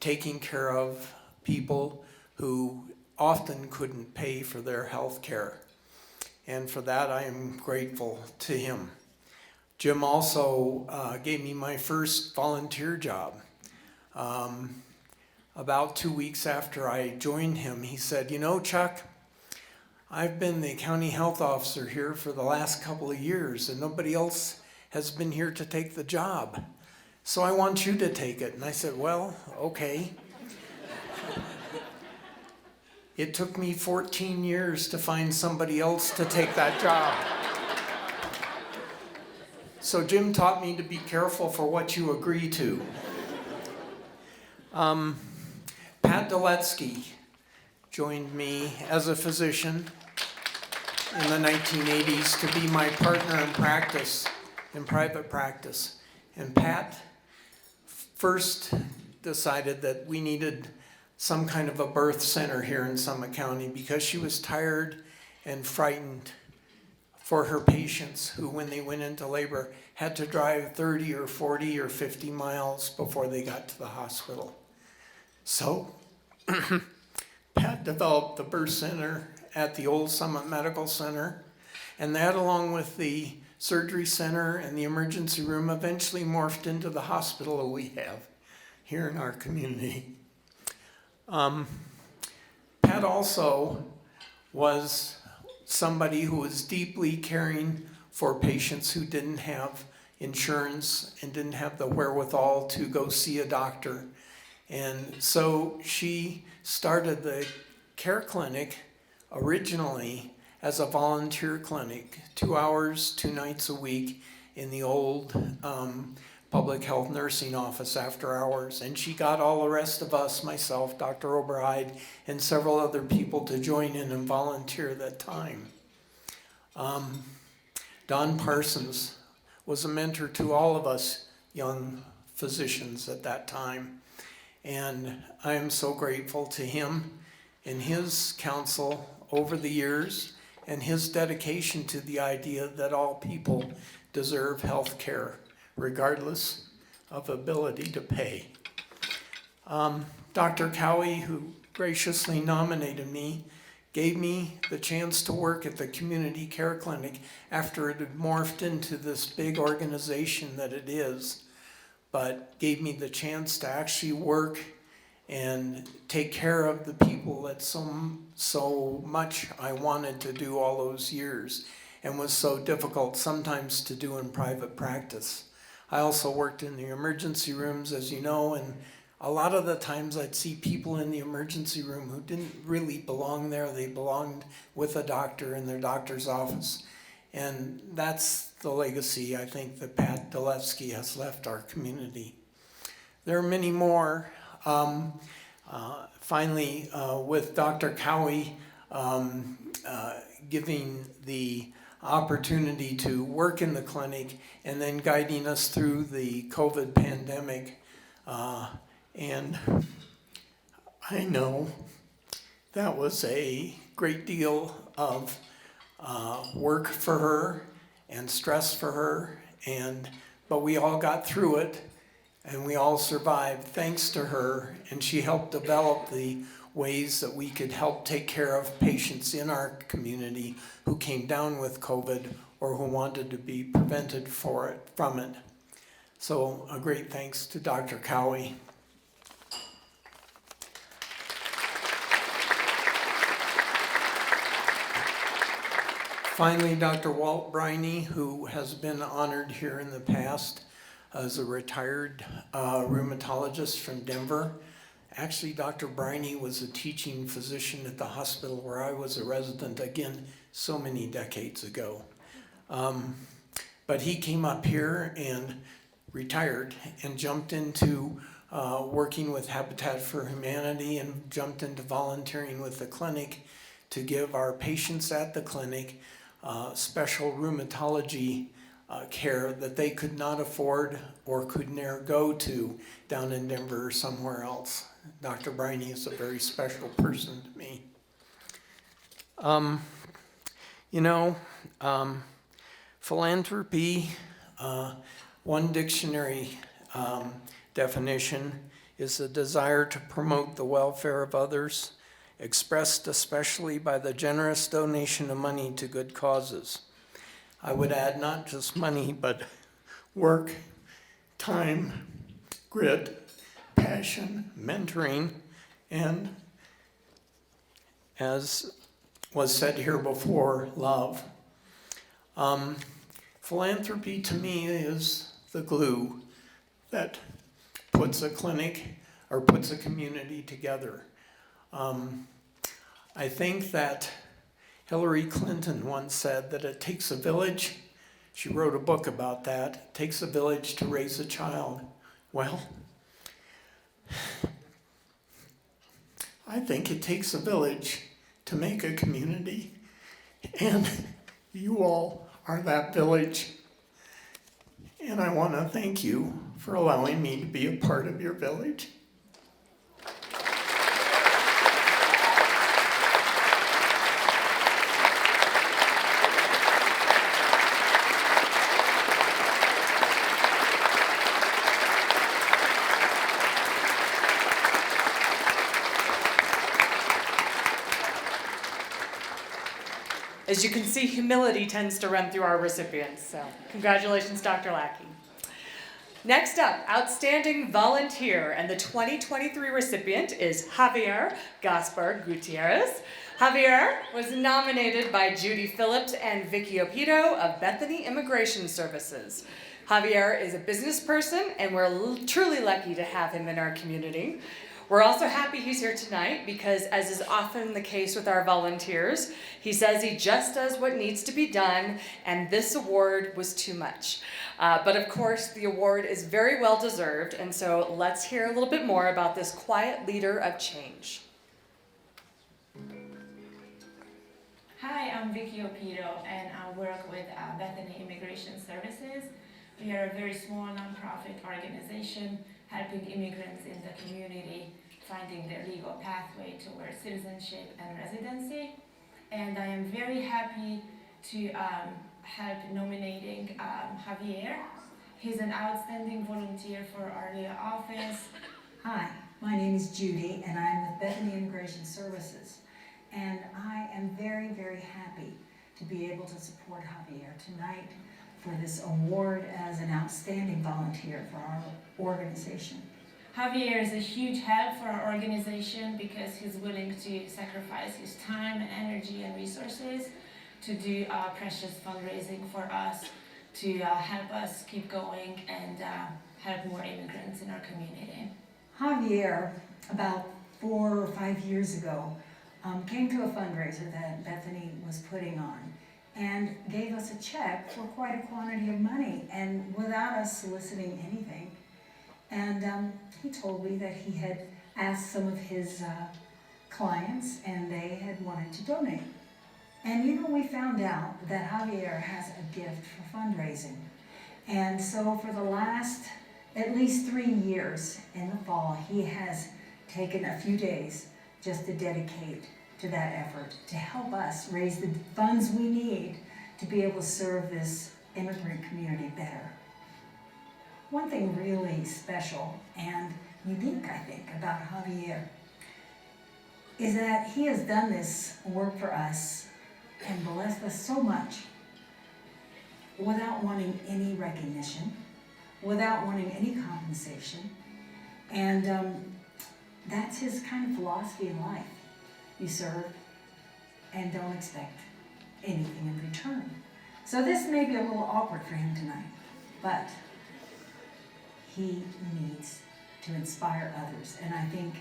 taking care of people who often couldn't pay for their health care. And for that, I am grateful to him. Jim also gave me my first volunteer job. About 2 weeks after I joined him, he said, "You know, Chuck, I've been the county health officer here for the last couple of years, and nobody else has been here to take the job. So I want you to take it." And I said, "Well, okay." It took me 14 years to find somebody else to take that job. So Jim taught me to be careful for what you agree to. Pat Doletsky joined me as a physician in the 1980s to be my partner in practice, in private practice. And Pat first decided that we needed some kind of a birth center here in Summit County because she was tired and frightened for her patients who, when they went into labor, had to drive 30 or 40 or 50 miles before they got to the hospital. So Pat developed the birth center at the old Summit Medical Center, and that, along with the surgery center and the emergency room, eventually morphed into the hospital that we have here in our community. Pat also was somebody who was deeply caring for patients who didn't have insurance and didn't have the wherewithal to go see a doctor. And so she started the care clinic originally as a volunteer clinic, 2 hours, 2 nights a week in the old public health nursing office after hours. And she got all the rest of us, myself, Dr. Oberheide, and several other people to join in and volunteer that time. Don Parsons was a mentor to all of us young physicians at that time. And I am so grateful to him and his counsel over the years and his dedication to the idea that all people deserve health care, regardless of ability to pay. Dr. Cowie, who graciously nominated me, gave me the chance to work at the community care clinic after it had morphed into this big organization that it is, but gave me the chance to actually work and take care of the people that so much I wanted to do all those years and was so difficult sometimes to do in private practice. I also worked in the emergency rooms, as you know, and a lot of the times I'd see people in the emergency room who didn't really belong there. They belonged with a doctor in their doctor's office. And that's the legacy I think that Pat Dolevsky has left our community. There are many more. Finally, with Dr. Cowie giving the opportunity to work in the clinic and then guiding us through the COVID pandemic. And I know that was a great deal of work for her and stress for her, but we all got through it and we all survived thanks to her, and she helped develop the ways that we could help take care of patients in our community who came down with COVID or who wanted to be prevented from it. So a great thanks to Dr. Cowie. Finally, Dr. Walt Briney, who has been honored here in the past as a retired rheumatologist from Denver. Actually, Dr. Briney was a teaching physician at the hospital where I was a resident, again, so many decades ago. But he came up here and retired and jumped into working with Habitat for Humanity and jumped into volunteering with the clinic to give our patients at the clinic special rheumatology care that they could not afford or could never go to down in Denver or somewhere else. Dr. Briney is a very special person to me. Philanthropy, one dictionary definition is a desire to promote the welfare of others, expressed especially by the generous donation of money to good causes. I would add not just money, but work, time, grit, passion, mentoring, and, as was said here before, love. Philanthropy to me is the glue that puts a clinic or puts a community together. I think that Hillary Clinton once said that it takes a village. She wrote a book about that. It takes a village to raise a child. Well, I think it takes a village to make a community, and you all are that village. And I want to thank you for allowing me to be a part of your village. As you can see, humility tends to run through our recipients, so congratulations, Dr. Lackey. Next up, Outstanding Volunteer, and the 2023 recipient is Javier Gaspar Gutierrez. Javier was nominated by Judy Phillips and Vicky Opito of Bethany Immigration Services. Javier is a business person, and we're truly lucky to have him in our community. We're also happy he's here tonight because, as is often the case with our volunteers, he says he just does what needs to be done, and this award was too much. But of course, the award is very well deserved, and so let's hear a little bit more about this quiet leader of change. Hi, I'm Vicky Opito, and I work with Bethany Immigration Services. We are a very small nonprofit organization helping immigrants in the community finding their legal pathway towards citizenship and residency. And I am very happy to help nominating Javier. He's an outstanding volunteer for our new office. Hi, My name is Judy, and I'm with Bethany Immigration Services. And I am very, very happy to be able to support Javier tonight for this award as an outstanding volunteer for our organization. Javier is a huge help for our organization because he's willing to sacrifice his time and energy and resources to do precious fundraising for us, to help us keep going and help more immigrants in our community. Javier, about 4 or 5 years ago, came to a fundraiser that Bethany was putting on and gave us a check for quite a quantity of money and without us soliciting anything. And he told me that he had asked some of his clients and they had wanted to donate. And you know, we found out that Javier has a gift for fundraising. And so for the last at least 3 years in the fall, he has taken a few days just to dedicate to that effort, to help us raise the funds we need to be able to serve this immigrant community better. One thing really special and unique, I think, about Javier is that he has done this work for us and blessed us so much without wanting any recognition, without wanting any compensation. And that's his kind of philosophy in life. You serve and don't expect anything in return. So this may be a little awkward for him tonight, but he needs to inspire others. And I think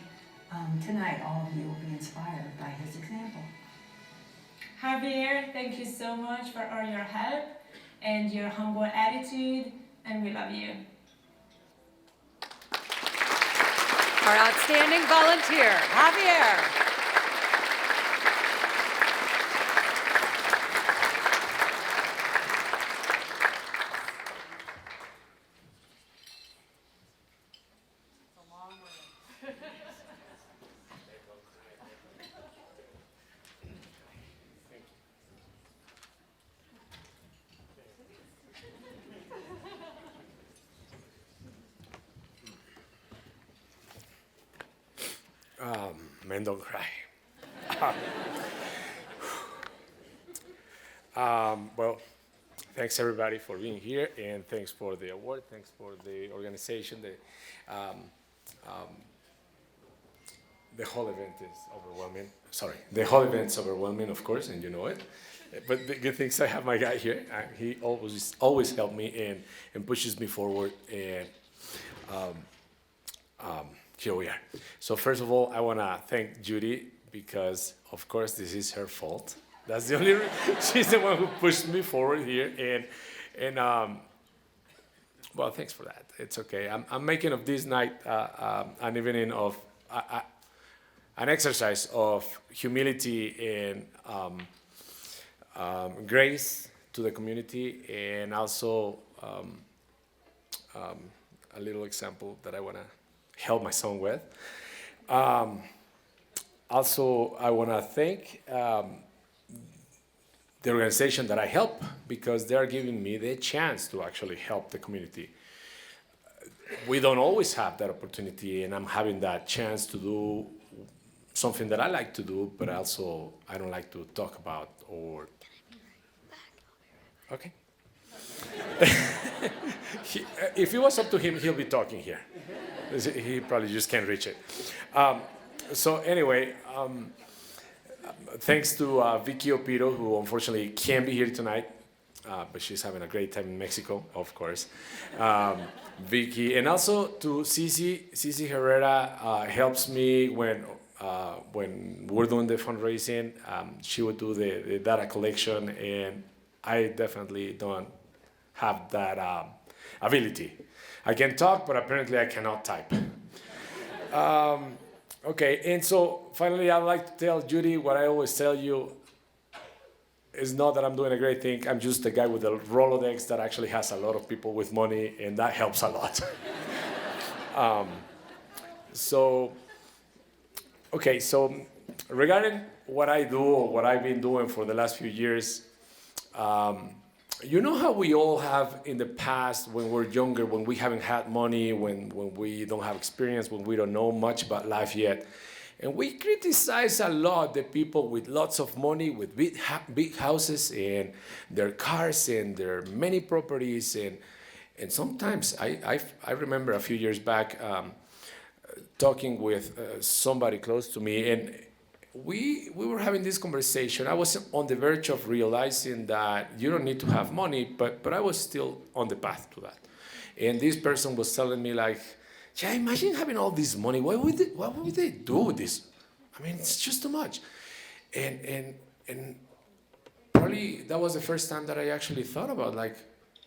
tonight all of you will be inspired by his example. Javier, thank you so much for all your help and your humble attitude, and we love you. Our outstanding volunteer, Javier. Men don't cry. Well, thanks everybody for being here, and thanks for the award. Thanks for the organization. The whole event is overwhelming. Sorry, the whole event's overwhelming, of course, and you know it. But the good thing is I have my guy here. He always helps me and pushes me forward. And here we are. So first of all, I want to thank Judy because, of course, this is her fault. That's the only reason. She's the one who pushed me forward here. And well, thanks for that. It's okay. I'm making of this night an evening of an exercise of humility and grace to the community, and also a little example that I want to help my son with. Also, I want to thank the organization that I help because they are giving me the chance to actually help the community. We don't always have that opportunity, and I'm having that chance to do something that I like to do, but also I don't like to talk about or... Okay. If it was up to him, he'll be talking here. He probably just can't reach it. So anyway, thanks to Vicky Opiro, who unfortunately can't be here tonight, but she's having a great time in Mexico, of course. Vicky, and also to Cici Herrera helps me when we're doing the fundraising. She would do the data collection, and I definitely don't have that ability. I can talk, but apparently I cannot type. Okay, and so finally I'd like to tell Judy what I always tell you is not that I'm doing a great thing. I'm just a guy with a Rolodex that actually has a lot of people with money, and that helps a lot. Okay, so regarding what I do or what I've been doing for the last few years, you know how we all have in the past when we're younger, when we haven't had money, when we don't have experience, when we don't know much about life yet. And we criticize a lot the people with lots of money, with big houses and their cars and their many properties. And sometimes I remember a few years back talking with somebody close to me, and we were having this conversation. I was on the verge of realizing that you don't need to have money, but I was still on the path to that. And this person was telling me like, yeah, imagine having all this money. What would they do with this? I mean, it's just too much. And probably that was the first time that I actually thought about like,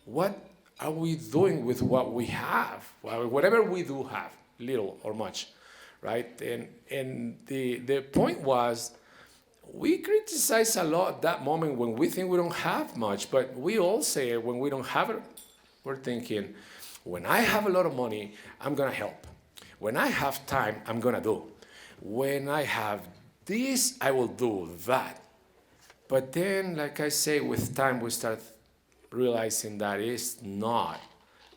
what are we doing with what we have? Well, whatever we do have, little or much, right? And the point was, we criticize a lot that moment when we think we don't have much, but we all say when we don't have it, we're thinking, when I have a lot of money, I'm gonna help. When I have time, I'm gonna do. When I have this, I will do that. But then, like I say, with time, we start realizing that it's not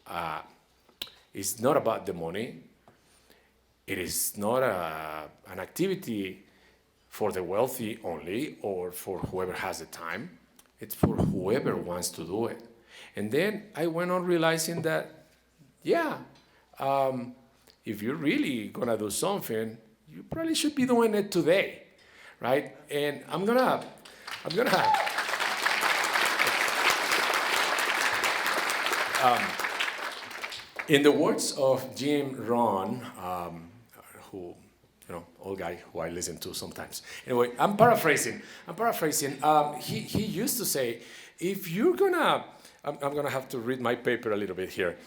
about the money. It is not an activity for the wealthy only or for whoever has the time. It's for whoever wants to do it. And then I went on realizing that, yeah, if you're really gonna do something, you probably should be doing it today, right? And I'm gonna in the words of Jim Rohn, who, old guy who I listen to sometimes. Anyway, I'm paraphrasing. He used to say, if you're gonna, I'm gonna have to read my paper a little bit here.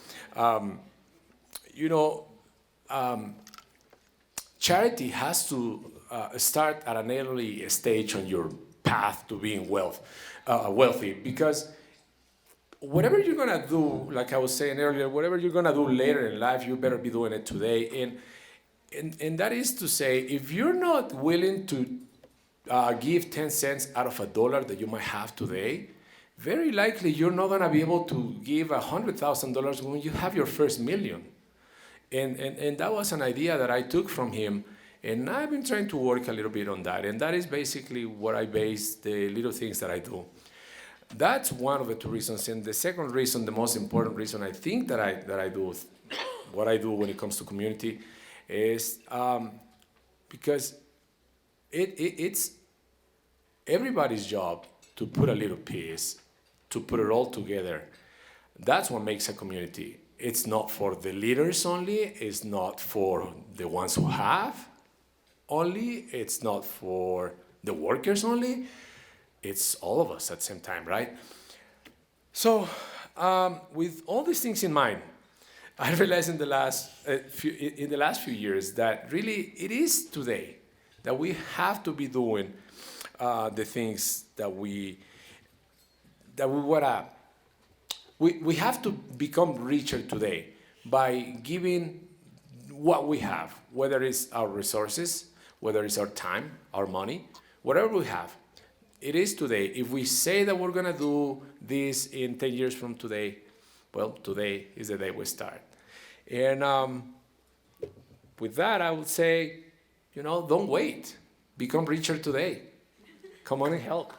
Charity has to start at an early stage on your path to being wealthy, because whatever you're gonna do, like I was saying earlier, whatever you're gonna do later in life, you better be doing it today. And that is to say, if you're not willing to give 10 cents out of $1 that you might have today, very likely you're not gonna be able to give $100,000 when you have your first million. And that was an idea that I took from him, and I've been trying to work a little bit on that. And that is basically what I base the little things that I do. That's one of the two reasons. And the second reason, the most important reason I think that I do what I do when it comes to community is because it's everybody's job to put a little piece, to put it all together. That's what makes a community. It's not for the leaders only. It's not for the ones who have only. It's not for the workers only. It's all of us at the same time, right? So with all these things in mind, I realized in the last few years that really it is today that we have to be doing the things that we wanna. We have to become richer today by giving what we have, whether it's our resources, whether it's our time, our money, whatever we have. It is today. If we say that we're gonna do this in 10 years from today, well, today is the day we start. And with that, I would say, don't wait. Become richer today. Come on and help.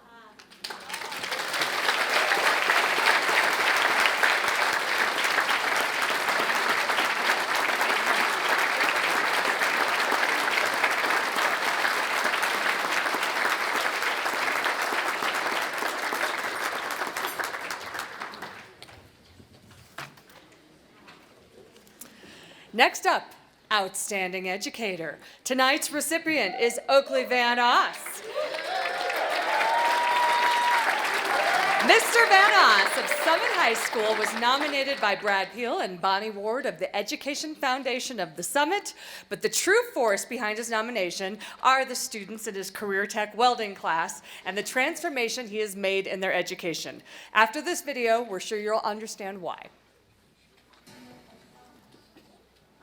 Next up, Outstanding Educator. Tonight's recipient is Oakley Van Oss. Mr. Van Oss of Summit High School was nominated by Brad Peel and Bonnie Ward of the Education Foundation of the Summit, but the true force behind his nomination are the students in his Career Tech welding class and the transformation he has made in their education. After this video, we're sure you'll understand why.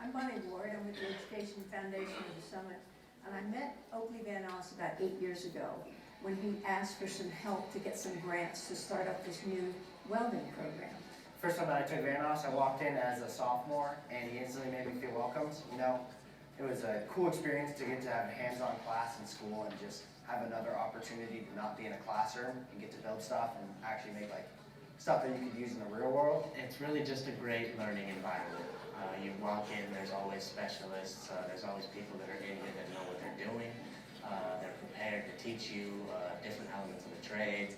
I'm Bonnie Ward. I'm with the Education Foundation of the Summit, and I met Oakley Van Oss about 8 years ago when he asked for some help to get some grants to start up this new welding program? First time that I took Vanos, I walked in as a sophomore, and he instantly made me feel welcomed. You know, it was a cool experience to get to have a hands-on class in school and just have another opportunity to not be in a classroom and get to build stuff and actually make like stuff that you could use in the real world. It's really just a great learning environment. You walk in, there's always specialists, there's always people that are in here that know what they're doing. They're prepared to teach you different elements of the trade.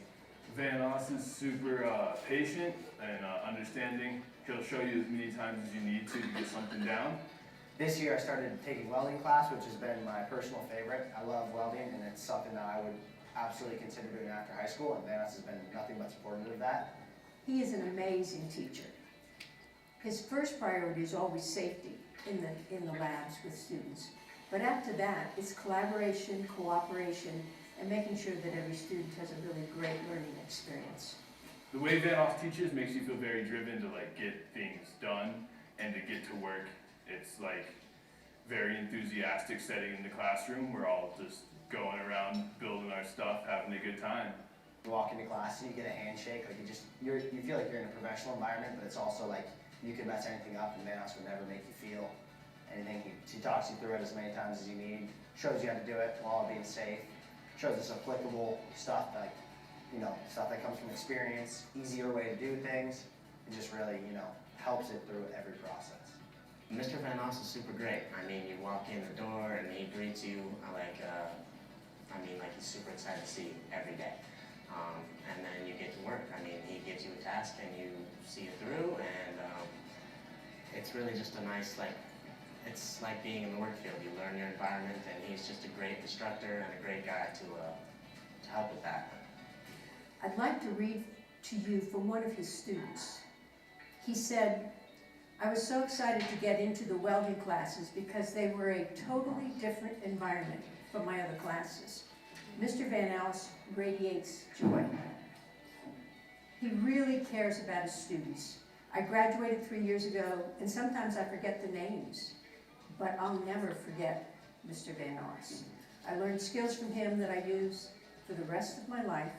Vanos is super patient and understanding. He'll show you as many times as you need to get something down. This year I started taking welding class, which has been my personal favorite. I love welding, and it's something that I would absolutely consider doing after high school, and Vanos has been nothing but supportive of that. He is an amazing teacher. His first priority is always safety in the labs with students. But after that, it's collaboration, cooperation, and making sure that every student has a really great learning experience. The way Vanos teaches makes you feel very driven to like get things done and to get to work. It's like very enthusiastic setting in the classroom. We're all just going around building our stuff, having a good time. You walk into class and you get a handshake, like you feel like you're in a professional environment, but it's also like you can mess anything up and Vanos would never make you feel anything. He talks you through it as many times as you need, shows you how to do it while being safe, shows us applicable stuff, like, you know, stuff that comes from experience, easier way to do things. It just really, you know, helps it through every process. Mr. Vanos is super great. I mean, you walk in the door and he greets you like he's super excited to see you every day. And then you get to work. I mean, he gives you a task and you see it through, and it's really just a nice, it's like being in the work field. You learn your environment, and he's just a great instructor and a great guy to help with that. I'd like to read to you from one of his students. He said, "I was so excited to get into the welding classes because they were a totally different environment from my other classes. Mr. Vanos radiates joy. He really cares about his students. I graduated 3 years ago, and sometimes I forget the names, but I'll never forget Mr. Vanos. I learned skills from him that I use for the rest of my life.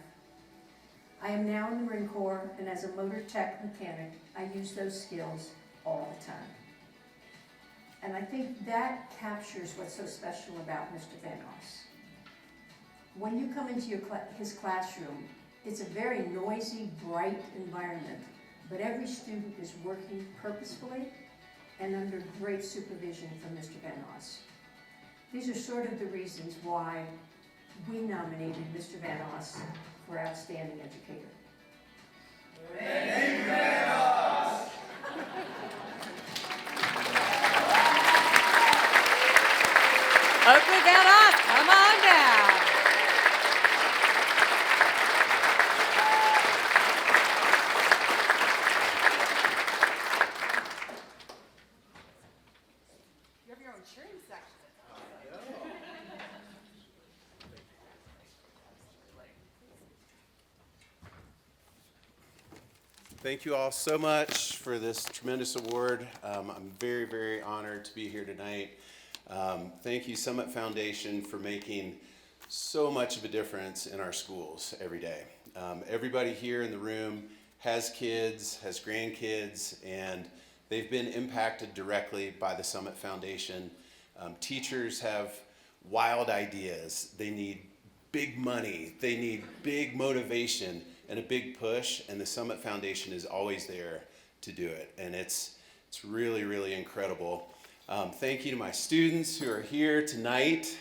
I am now in the Marine Corps, and as a motor tech mechanic, I use those skills all the time." And I think that captures what's so special about Mr. Vanos. When you come into his classroom, it's a very noisy, bright environment, but every student is working purposefully and under great supervision from Mr. Vanos. These are sort of the reasons why we nominated Mr. Vanos for Outstanding Educator. Thank you, Vanos! Oakley Vanos, come on down. You have your own cheering section. Thank you all so much for this tremendous award. I'm very, very honored to be here tonight. Thank you, Summit Foundation, for making so much of a difference in our schools every day. Everybody here in the room has kids, has grandkids, and they've been impacted directly by the Summit Foundation. Teachers have wild ideas. They need big money. They need big motivation and a big push, and the Summit Foundation is always there to do it. And it's really, really incredible. Thank you to my students who are here tonight.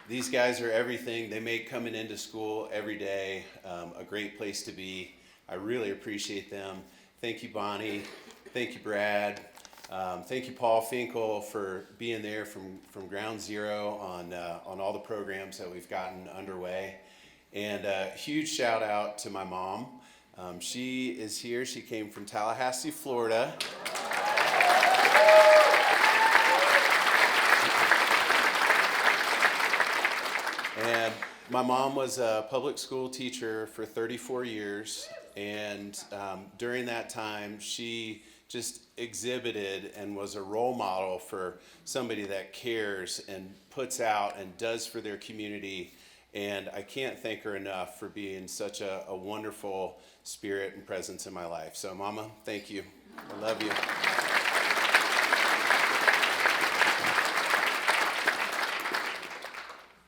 These guys are everything. They make coming into school every day a great place to be. I really appreciate them. Thank you, Bonnie. Thank you, Brad. Thank you, Paul Finkel, for being there from ground zero on all the programs that we've gotten underway. And a huge shout out to my mom. She is here. She came from Tallahassee, Florida. And my mom was a public school teacher for 34 years. And during that time, she just exhibited and was a role model for somebody that cares and puts out and does for their community And I can't thank her enough for being such a wonderful spirit and presence in my life. So Mama, thank you. I love you.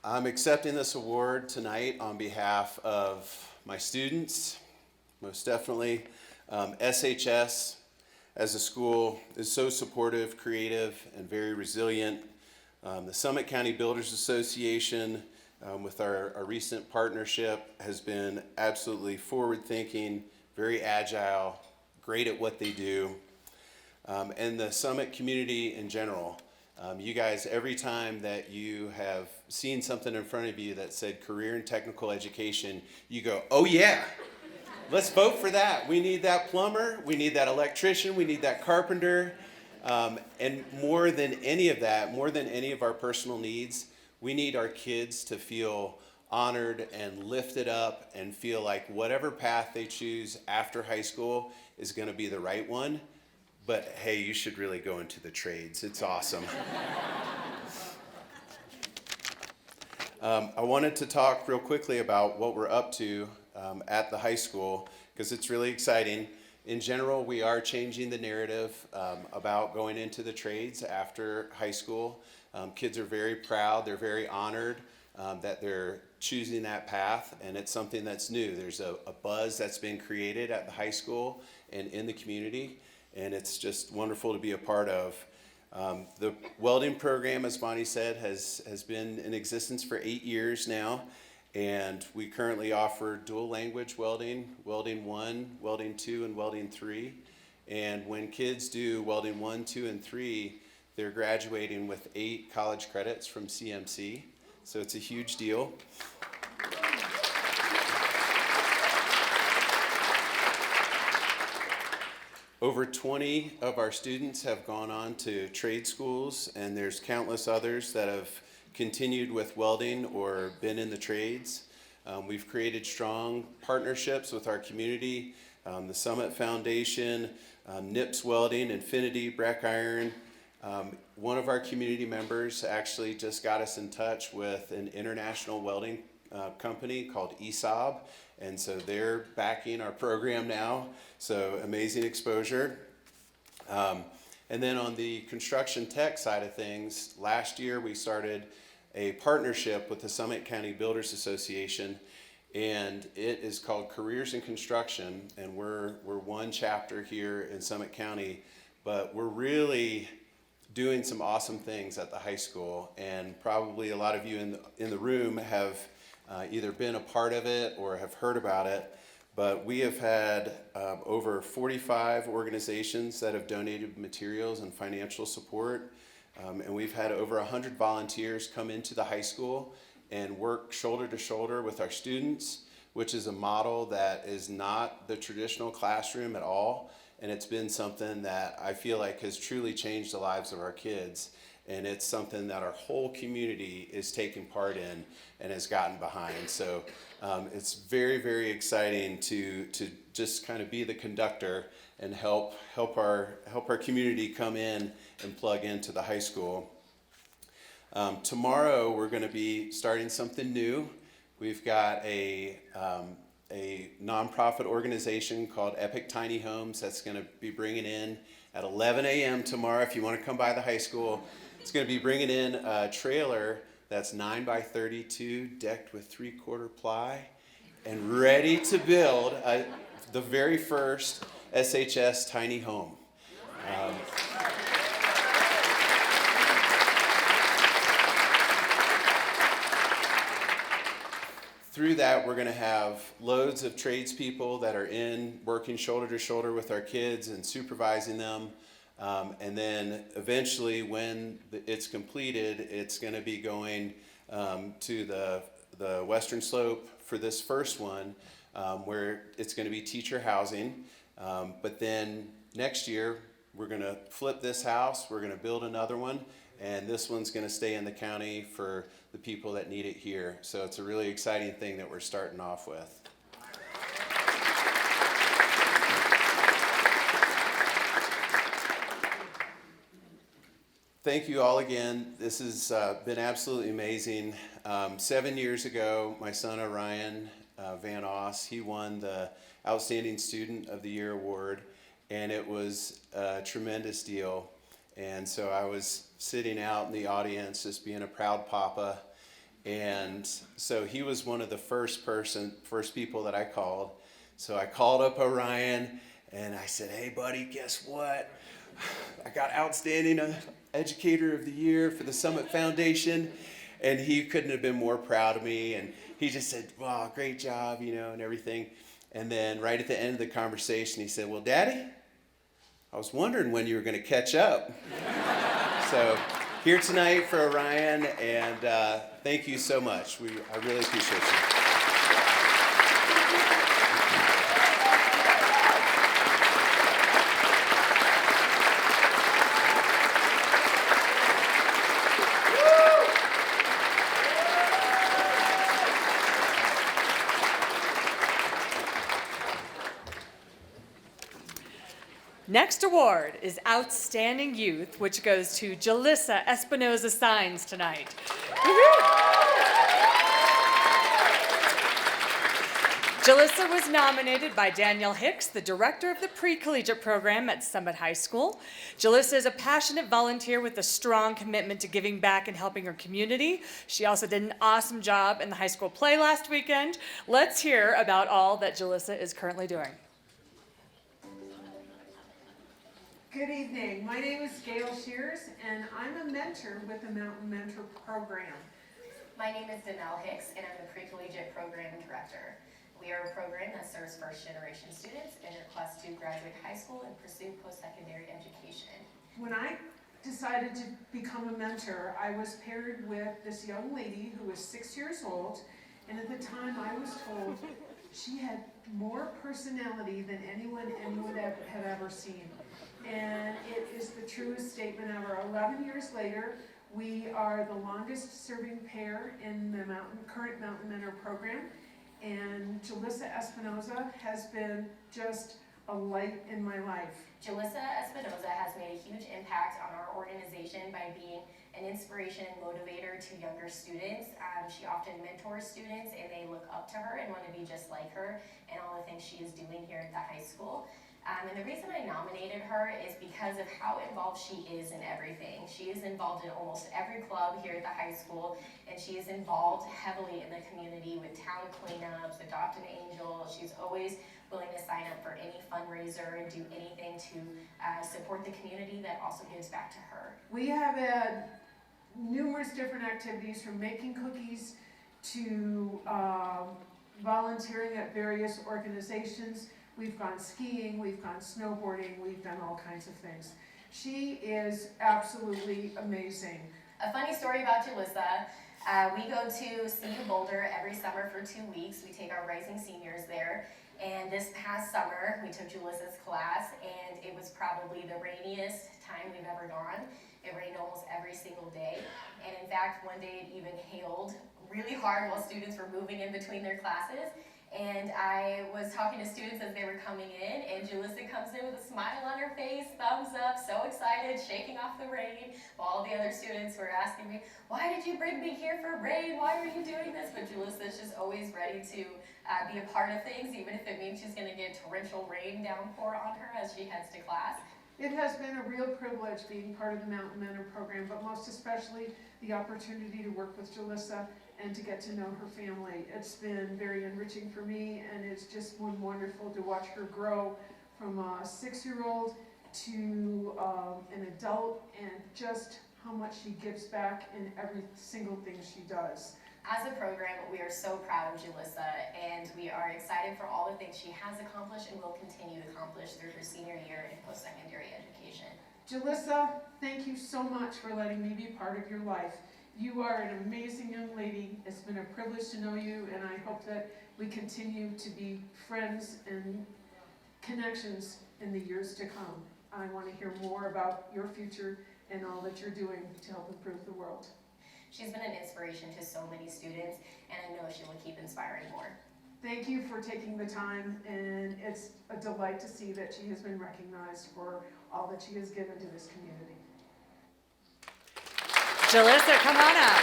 I'm accepting this award tonight on behalf of my students, most definitely. SHS as a school is so supportive, creative, and very resilient. The Summit County Builders Association, with our recent partnership, has been absolutely forward-thinking, very agile, great at what they do. And the Summit community in general. You guys, every time that you have seen something in front of you that said career and technical education, you go, oh yeah, let's vote for that. We need that plumber, we need that electrician, we need that carpenter. And more than any of that, more than any of our personal needs, we need our kids to feel honored and lifted up and feel like whatever path they choose after high school is going to be the right one. But hey, you should really go into the trades. It's awesome. I wanted to talk real quickly about what we're up to at the high school, because it's really exciting. In general, we are changing the narrative about going into the trades after high school. Kids are very proud, they're very honored that they're choosing that path, and it's something that's new. There's a buzz that's been created at the high school and in the community, and it's just wonderful to be a part of. The welding program, as Bonnie said, has been in existence for 8 years now, and we currently offer dual language welding, Welding 1, Welding 2, and Welding 3. And when kids do Welding 1, 2, and 3, they're graduating with 8 college credits from CMC, so it's a huge deal. Over 20 of our students have gone on to trade schools, and there's countless others that have continued with welding or been in the trades. We've created strong partnerships with our community, the Summit Foundation, NIPS Welding, Infinity, Breck Iron. One of our community members actually just got us in touch with an international welding company called ESOB, and so they're backing our program now, so amazing exposure. And then on the construction tech side of things, last year we started a partnership with the Summit County Builders Association, and it is called Careers in Construction, and we're one chapter here in Summit County, but we're really doing some awesome things at the high school, and probably a lot of you in the room have either been a part of it or have heard about it. But we have had over 45 organizations that have donated materials and financial support, and we've had over 100 volunteers come into the high school and work shoulder to shoulder with our students, which is a model that is not the traditional classroom at all. And it's been something that I feel like has truly changed the lives of our kids. And it's something that our whole community is taking part in and has gotten behind. So it's very, very exciting to just kind of be the conductor and help our community come in and plug into the high school. Tomorrow we're going to be starting something new. We've got a nonprofit organization called Epic Tiny Homes that's going to be bringing in at 11 a.m. tomorrow. If you want to come by the high school, it's going to be bringing in a trailer that's 9 by 32, decked with 3/4 ply, and ready to build the very first SHS tiny home. Through that, we're going to have loads of tradespeople that are working shoulder to shoulder with our kids and supervising them. And then eventually, when it's completed, it's going to be going to the Western Slope for this first one, where it's going to be teacher housing. But then next year, we're going to flip this house, we're going to build another one, and this one's going to stay in the county for the people that need it here. So it's a really exciting thing that we're starting off with. thank you all again. This has been absolutely amazing. 7 years ago, my son Orion Van Oss, he won the Outstanding Student of the Year award, and it was a tremendous deal. And so I was sitting out in the audience just being a proud papa. And so he was one of the first people that I called. So I called up Orion and I said, hey buddy, guess what? I got Outstanding Educator of the Year for the Summit Foundation. And he couldn't have been more proud of me. And he just said, wow, great job, and everything. And then right at the end of the conversation, he said, well, Daddy, I was wondering when you were going to catch up. So here tonight for Orion, and thank you so much. I really appreciate you. Next award is Outstanding Youth, which goes to Jalissa Espinoza Signs tonight. Jalissa was nominated by Danielle Hicks, the director of the pre-collegiate program at Summit High School. Jalissa is a passionate volunteer with a strong commitment to giving back and helping her community. She also did an awesome job in the high school play last weekend. Let's hear about all that Jalissa is currently doing. Good evening. My name is Gail Shears, and I'm a mentor with the Mountain Mentor Program. My name is Danelle Hicks, and I'm the Pre-Collegiate Program Director. We are a program that serves first-generation students in their quest to graduate high school and pursue post-secondary education. When I decided to become a mentor, I was paired with this young lady who was 6 years old, and at the time I was told she had more personality than anyone had ever seen. And it is the truest statement ever. 11 years later, we are the longest serving pair in the current Mountain Mentor program. And Jalissa Espinoza has been just a light in my life. Jalissa Espinoza has made a huge impact on our organization by being an inspiration and motivator to younger students. She often mentors students, and they look up to her and want to be just like her and all the things she is doing here at the high school. And the reason I nominated her is because of how involved she is in everything. She is involved in almost every club here at the high school, and she is involved heavily in the community with town cleanups, Adopt an Angel. She's always willing to sign up for any fundraiser and do anything to support the community that also gives back to her. We have had numerous different activities, from making cookies to volunteering at various organizations. We've gone skiing, we've gone snowboarding, we've done all kinds of things. She is absolutely amazing. A funny story about Jalissa, we go to CU Boulder every summer for 2 weeks. We take our rising seniors there. And this past summer, we took Jalissa's class, and it was probably the rainiest time we've ever gone. It rained almost every single day. And in fact, one day it even hailed really hard while students were moving in between their classes. And I was talking to students as they were coming in, and Jalissa comes in with a smile on her face, thumbs up, so excited, shaking off the rain, while all the other students were asking me, why did you bring me here for rain? Why are you doing this? But Jalissa's just always ready to be a part of things, even if it means she's going to get torrential rain downpour on her as she heads to class. It has been a real privilege being part of the Mountain Mentor program, but most especially the opportunity to work with Jalissa and to get to know her family. It's been very enriching for me, and it's just been wonderful to watch her grow from a 6-year-old to an adult, and just how much she gives back in every single thing she does. As a program, we are so proud of Jalissa, and we are excited for all the things she has accomplished and will continue to accomplish through her senior year in post-secondary education. Jalissa, thank you so much for letting me be part of your life. You are an amazing young lady. It's been a privilege to know you, and I hope that we continue to be friends and connections in the years to come. I want to hear more about your future and all that you're doing to help improve the world. She's been an inspiration to so many students, and I know she will keep inspiring more. Thank you for taking the time, and it's a delight to see that she has been recognized for all that she has given to this community. Jalissa, come on up.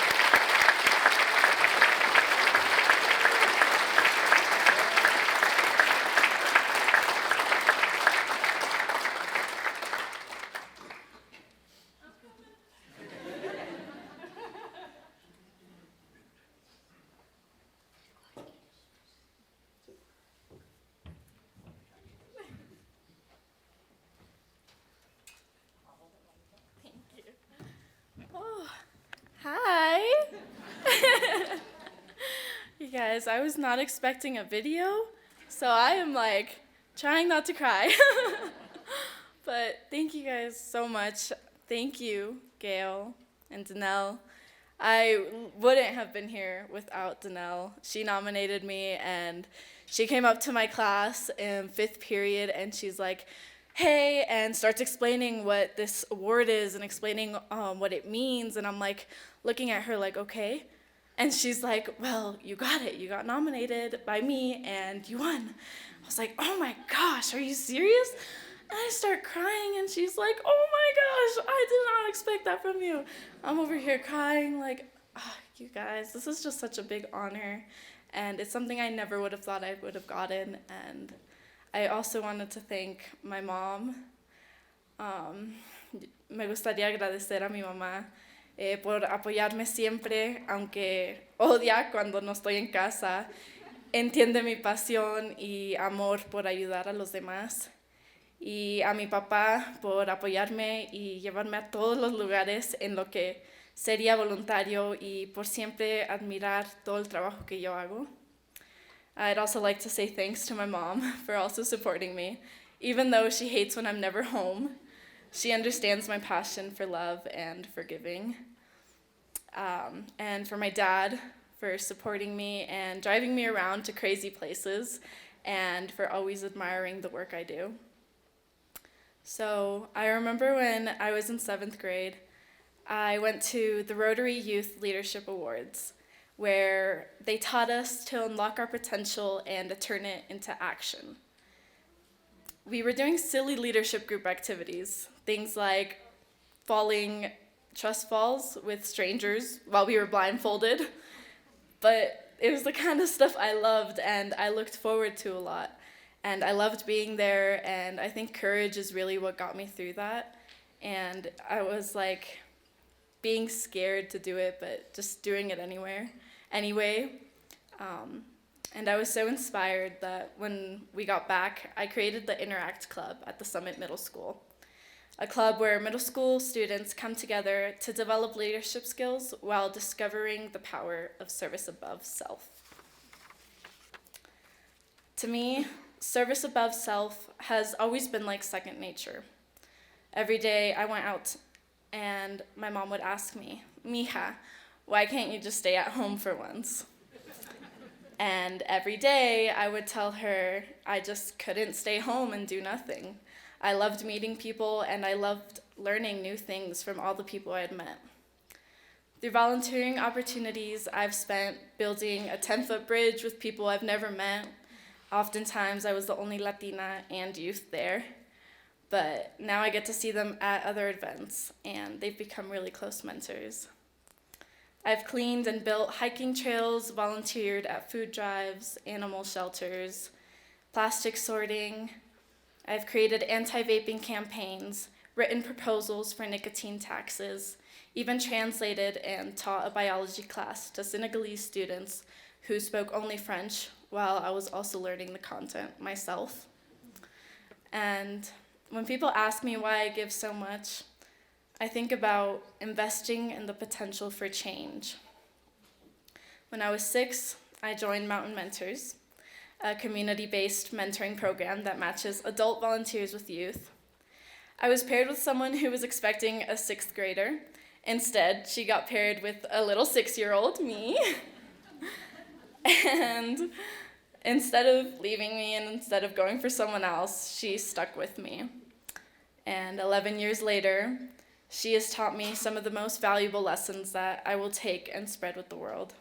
Oh, hi. You guys, I was not expecting a video, so I am like trying not to cry. But thank you guys so much. Thank you, Gail and Danelle. I wouldn't have been here without Danelle. She nominated me, and she came up to my class in 5th period, and she's like, hey, and starts explaining what this award is and explaining what it means. And I'm like looking at her like, okay. And she's like, well, you got it. You got nominated by me and you won. I was like, oh my gosh, are you serious? And I start crying, and she's like, oh my gosh, I did not expect that from you. I'm over here crying like, oh, you guys, this is just such a big honor. And it's something I never would have thought I would have gotten. And I also wanted to thank my mom. Me gustaría agradecer a mi mamá por apoyarme siempre, aunque odia cuando no estoy en casa. Entiende mi pasión y amor por ayudar a los demás. Y a mi papá por apoyarme y llevarme a todos los lugares en lo que sería voluntario y por siempre admirar todo el trabajo que yo hago. I'd also like to say thanks to my mom for also supporting me. Even though she hates when I'm never home, she understands my passion for love and for giving. And for my dad for supporting me and driving me around to crazy places and for always admiring the work I do. So I remember when I was in 7th grade, I went to the Rotary Youth Leadership Awards, where they taught us to unlock our potential and to turn it into action. We were doing silly leadership group activities, things like falling trust falls with strangers while we were blindfolded, but it was the kind of stuff I loved and I looked forward to a lot. And I loved being there, and I think courage is really what got me through that. And I was like being scared to do it, but just doing it anyway. And I was so inspired that when we got back, I created the Interact Club at the Summit Middle School, a club where middle school students come together to develop leadership skills while discovering the power of service above self. To me, service above self has always been like second nature. Every day I went out and my mom would ask me, Mija, why can't you just stay at home for once? And every day I would tell her I just couldn't stay home and do nothing. I loved meeting people and I loved learning new things from all the people I had met. Through volunteering opportunities, I've spent building a 10-foot bridge with people I've never met. Oftentimes, I was the only Latina and youth there, but now I get to see them at other events, and they've become really close mentors. I've cleaned and built hiking trails, volunteered at food drives, animal shelters, plastic sorting. I've created anti-vaping campaigns, written proposals for nicotine taxes, even translated and taught a biology class to Senegalese students who spoke only French, while I was also learning the content myself. And when people ask me why I give so much, I think about investing in the potential for change. When I was 6, I joined Mountain Mentors, a community-based mentoring program that matches adult volunteers with youth. I was paired with someone who was expecting a 6th grader. Instead, she got paired with a little 6-year-old, me. And instead of leaving me and instead of going for someone else, she stuck with me. And 11 years later, she has taught me some of the most valuable lessons that I will take and spread with the world.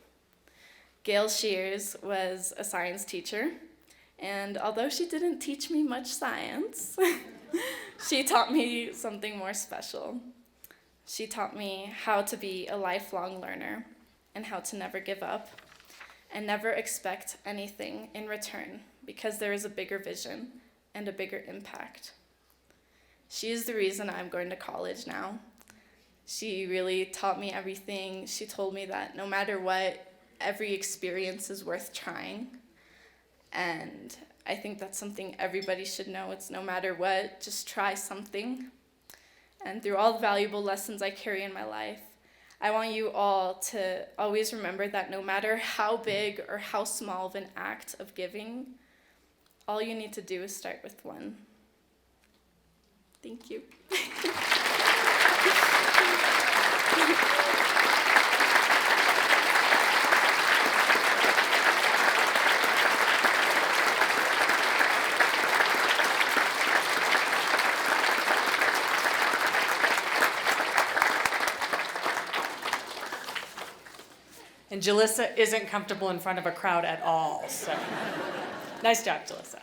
Gail Shears was a science teacher, and although she didn't teach me much science, she taught me something more special. She taught me how to be a lifelong learner and how to never give up and never expect anything in return because there is a bigger vision and a bigger impact. She is the reason I'm going to college now. She really taught me everything. She told me that no matter what, every experience is worth trying. And I think that's something everybody should know. It's no matter what, just try something. And through all the valuable lessons I carry in my life, I want you all to always remember that no matter how big or how small of an act of giving, all you need to do is start with one. Thank you. And Jalissa isn't comfortable in front of a crowd at all, so nice job, Jalissa.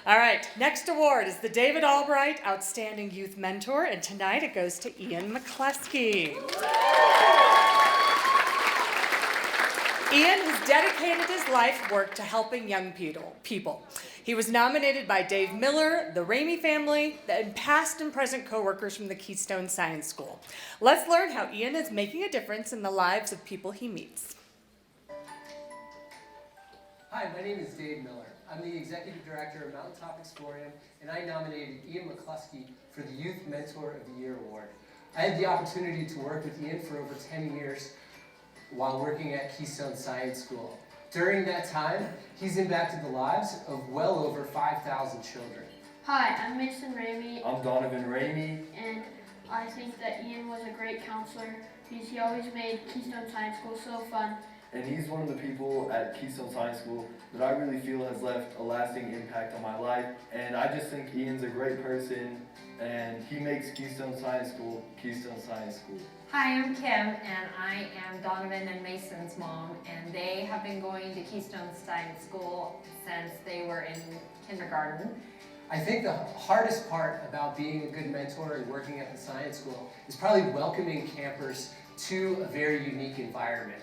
All right, next award is the David Albright Outstanding Youth Mentor, and tonight it goes to Ian McCleskey. Ian has dedicated his life work to helping young people. He was nominated by Dave Miller, the Ramey family, and past and present coworkers from the Keystone Science School. Let's learn how Ian is making a difference in the lives of people he meets. Hi, my name is Dave Miller. I'm the Executive Director of Mountaintop Exploring, and I nominated Ian McCleskey for the Youth Mentor of the Year Award. I had the opportunity to work with Ian for over 10 years while working at Keystone Science School. During that time, he's impacted the lives of well over 5,000 children. Hi, I'm Mason Ramey. I'm Donovan Ramey. And I think that Ian was a great counselor because he always made Keystone Science School so fun. And he's one of the people at Keystone Science School that I really feel has left a lasting impact on my life. And I just think Ian's a great person, and he makes Keystone Science School Keystone Science School. Hi, I'm Kim, and I am Donovan and Mason's mom, and they have been going to Keystone Science School since they were in kindergarten. I think the hardest part about being a good mentor and working at the science school is probably welcoming campers to a very unique environment.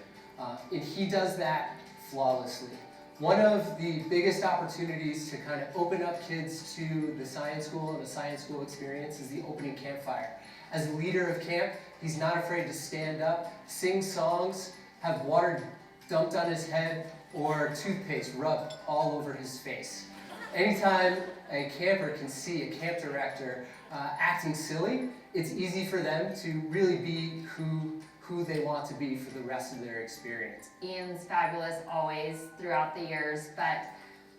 And he does that flawlessly. One of the biggest opportunities to kind of open up kids to the science school and the science school experience is the opening campfire. As a leader of camp, he's not afraid to stand up, sing songs, have water dumped on his head, or toothpaste rubbed all over his face. Anytime a camper can see a camp director acting silly, it's easy for them to really be who they want to be for the rest of their experience. Ian's fabulous always throughout the years, but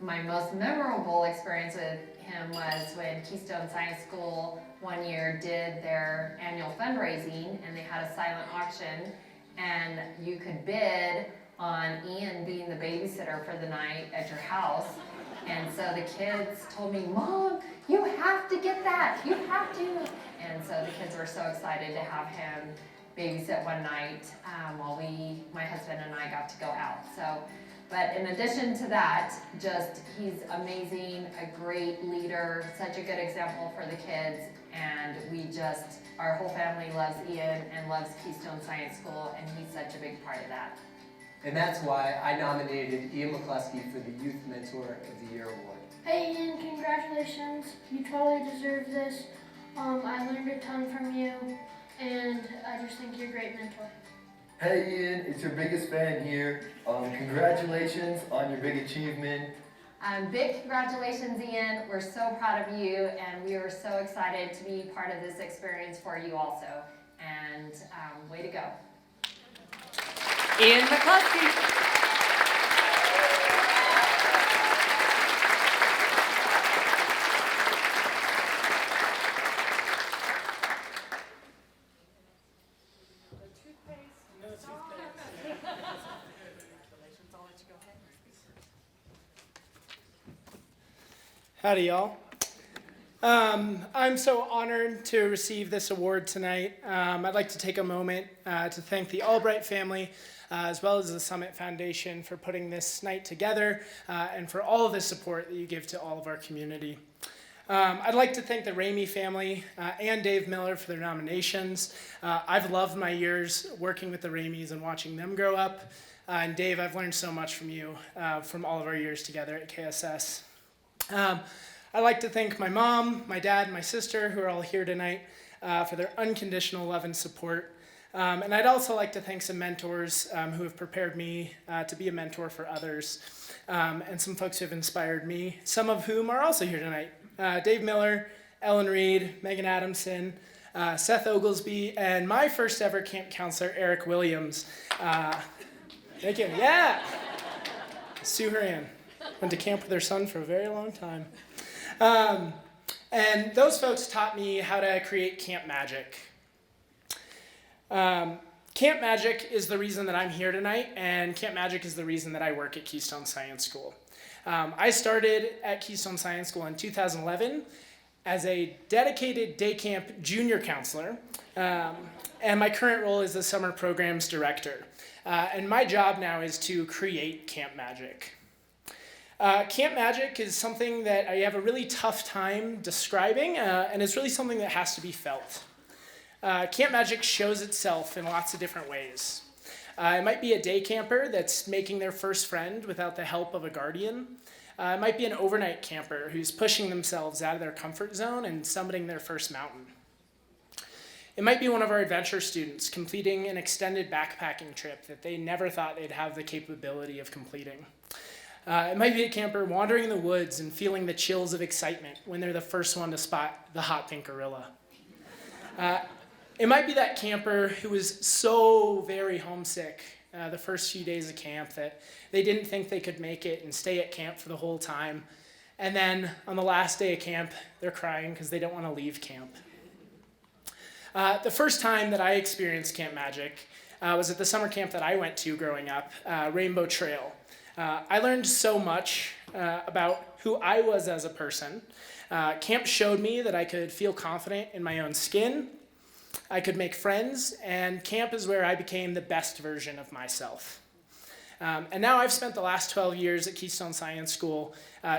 my most memorable experience with him was when Keystone Science School one year did their annual fundraising, and they had a silent auction, and you could bid on Ian being the babysitter for the night at your house. And so the kids told me, "Mom, you have to get that, you have to." And so the kids were so excited to have him babysit one night while my husband and I got to go out. So, but in addition to that, he's amazing, a great leader, such a good example for the kids, and our whole family loves Ian and loves Keystone Science School, and he's such a big part of that. And that's why I nominated Ian McCleskey for the Youth Mentor of the Year Award. Hey Ian, congratulations. You totally deserve this. I learned a ton from you, and I just think you're a great mentor. Hey Ian, it's your biggest fan here. Congratulations on your big achievement. Big congratulations, Ian. We're so proud of you, and we are so excited to be part of this experience for you also. And way to go. Ian McCleskey. Howdy, y'all. I'm so honored to receive this award tonight. I'd like to take a moment to thank the Albright family, as well as the Summit Foundation, for putting this night together and for all of the support that you give to all of our community. I'd like to thank the Ramey family and Dave Miller for their nominations. I've loved my years working with the Rameys and watching them grow up. And Dave, I've learned so much from you from all of our years together at KSS. I'd like to thank my mom, my dad, and my sister, who are all here tonight, for their unconditional love and support. And I'd also like to thank some mentors who have prepared me to be a mentor for others, and some folks who have inspired me, some of whom are also here tonight. Dave Miller, Ellen Reed, Megan Adamson, Seth Oglesby, and my first ever camp counselor, Eric Williams. Thank you. Yeah. Sue Horan. Went to camp with her son for a very long time. And those folks taught me how to create camp magic. Camp magic is the reason that I'm here tonight, and camp magic is the reason that I work at Keystone Science School. I started at Keystone Science School in 2011 as a dedicated day camp junior counselor, and my current role is the summer programs director. And my job now is to create camp magic. Camp magic is something that I have a really tough time describing, and it's really something that has to be felt. Camp magic shows itself in lots of different ways. It might be a day camper that's making their first friend without the help of a guardian. It might be an overnight camper who's pushing themselves out of their comfort zone and summiting their first mountain. It might be one of our adventure students completing an extended backpacking trip that they never thought they'd have the capability of completing. It might be a camper wandering in the woods and feeling the chills of excitement when they're the first one to spot the hot pink gorilla. It might be that camper who was so very homesick the first few days of camp that they didn't think they could make it and stay at camp for the whole time. And then on the last day of camp, they're crying because they don't want to leave camp. The first time that I experienced camp magic was at the summer camp that I went to growing up, Rainbow Trail. I learned so much about who I was as a person. Camp showed me that I could feel confident in my own skin, I could make friends, and camp is where I became the best version of myself. And now I've spent the last 12 years at Keystone Science School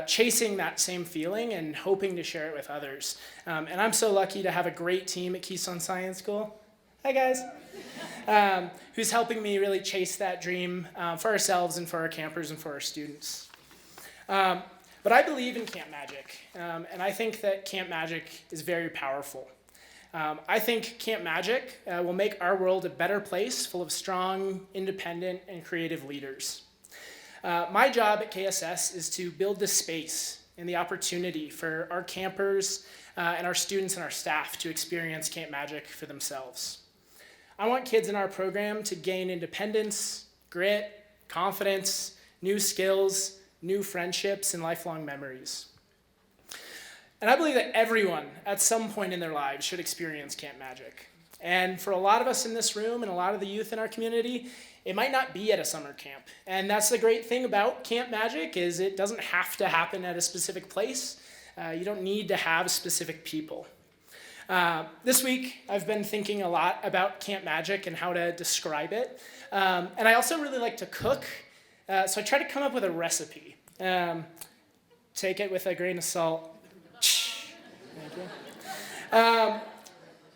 chasing that same feeling and hoping to share it with others. And I'm so lucky to have a great team at Keystone Science School. Hi, guys. Who's helping me really chase that dream for ourselves and for our campers and for our students. But I believe in camp magic, and I think that camp magic is very powerful. I think camp magic will make our world a better place full of strong, independent, and creative leaders. My job at KSS is to build the space and the opportunity for our campers and our students and our staff to experience camp magic for themselves. I want kids in our program to gain independence, grit, confidence, new skills, new friendships, and lifelong memories. And I believe that everyone at some point in their lives should experience camp magic. And for a lot of us in this room and a lot of the youth in our community, it might not be at a summer camp. And that's the great thing about camp magic is it doesn't have to happen at a specific place. You don't need to have specific people. This week, I've been thinking a lot about camp magic and how to describe it. And I also really like to cook. So I try to come up with a recipe. Take it with a grain of salt. Thank you.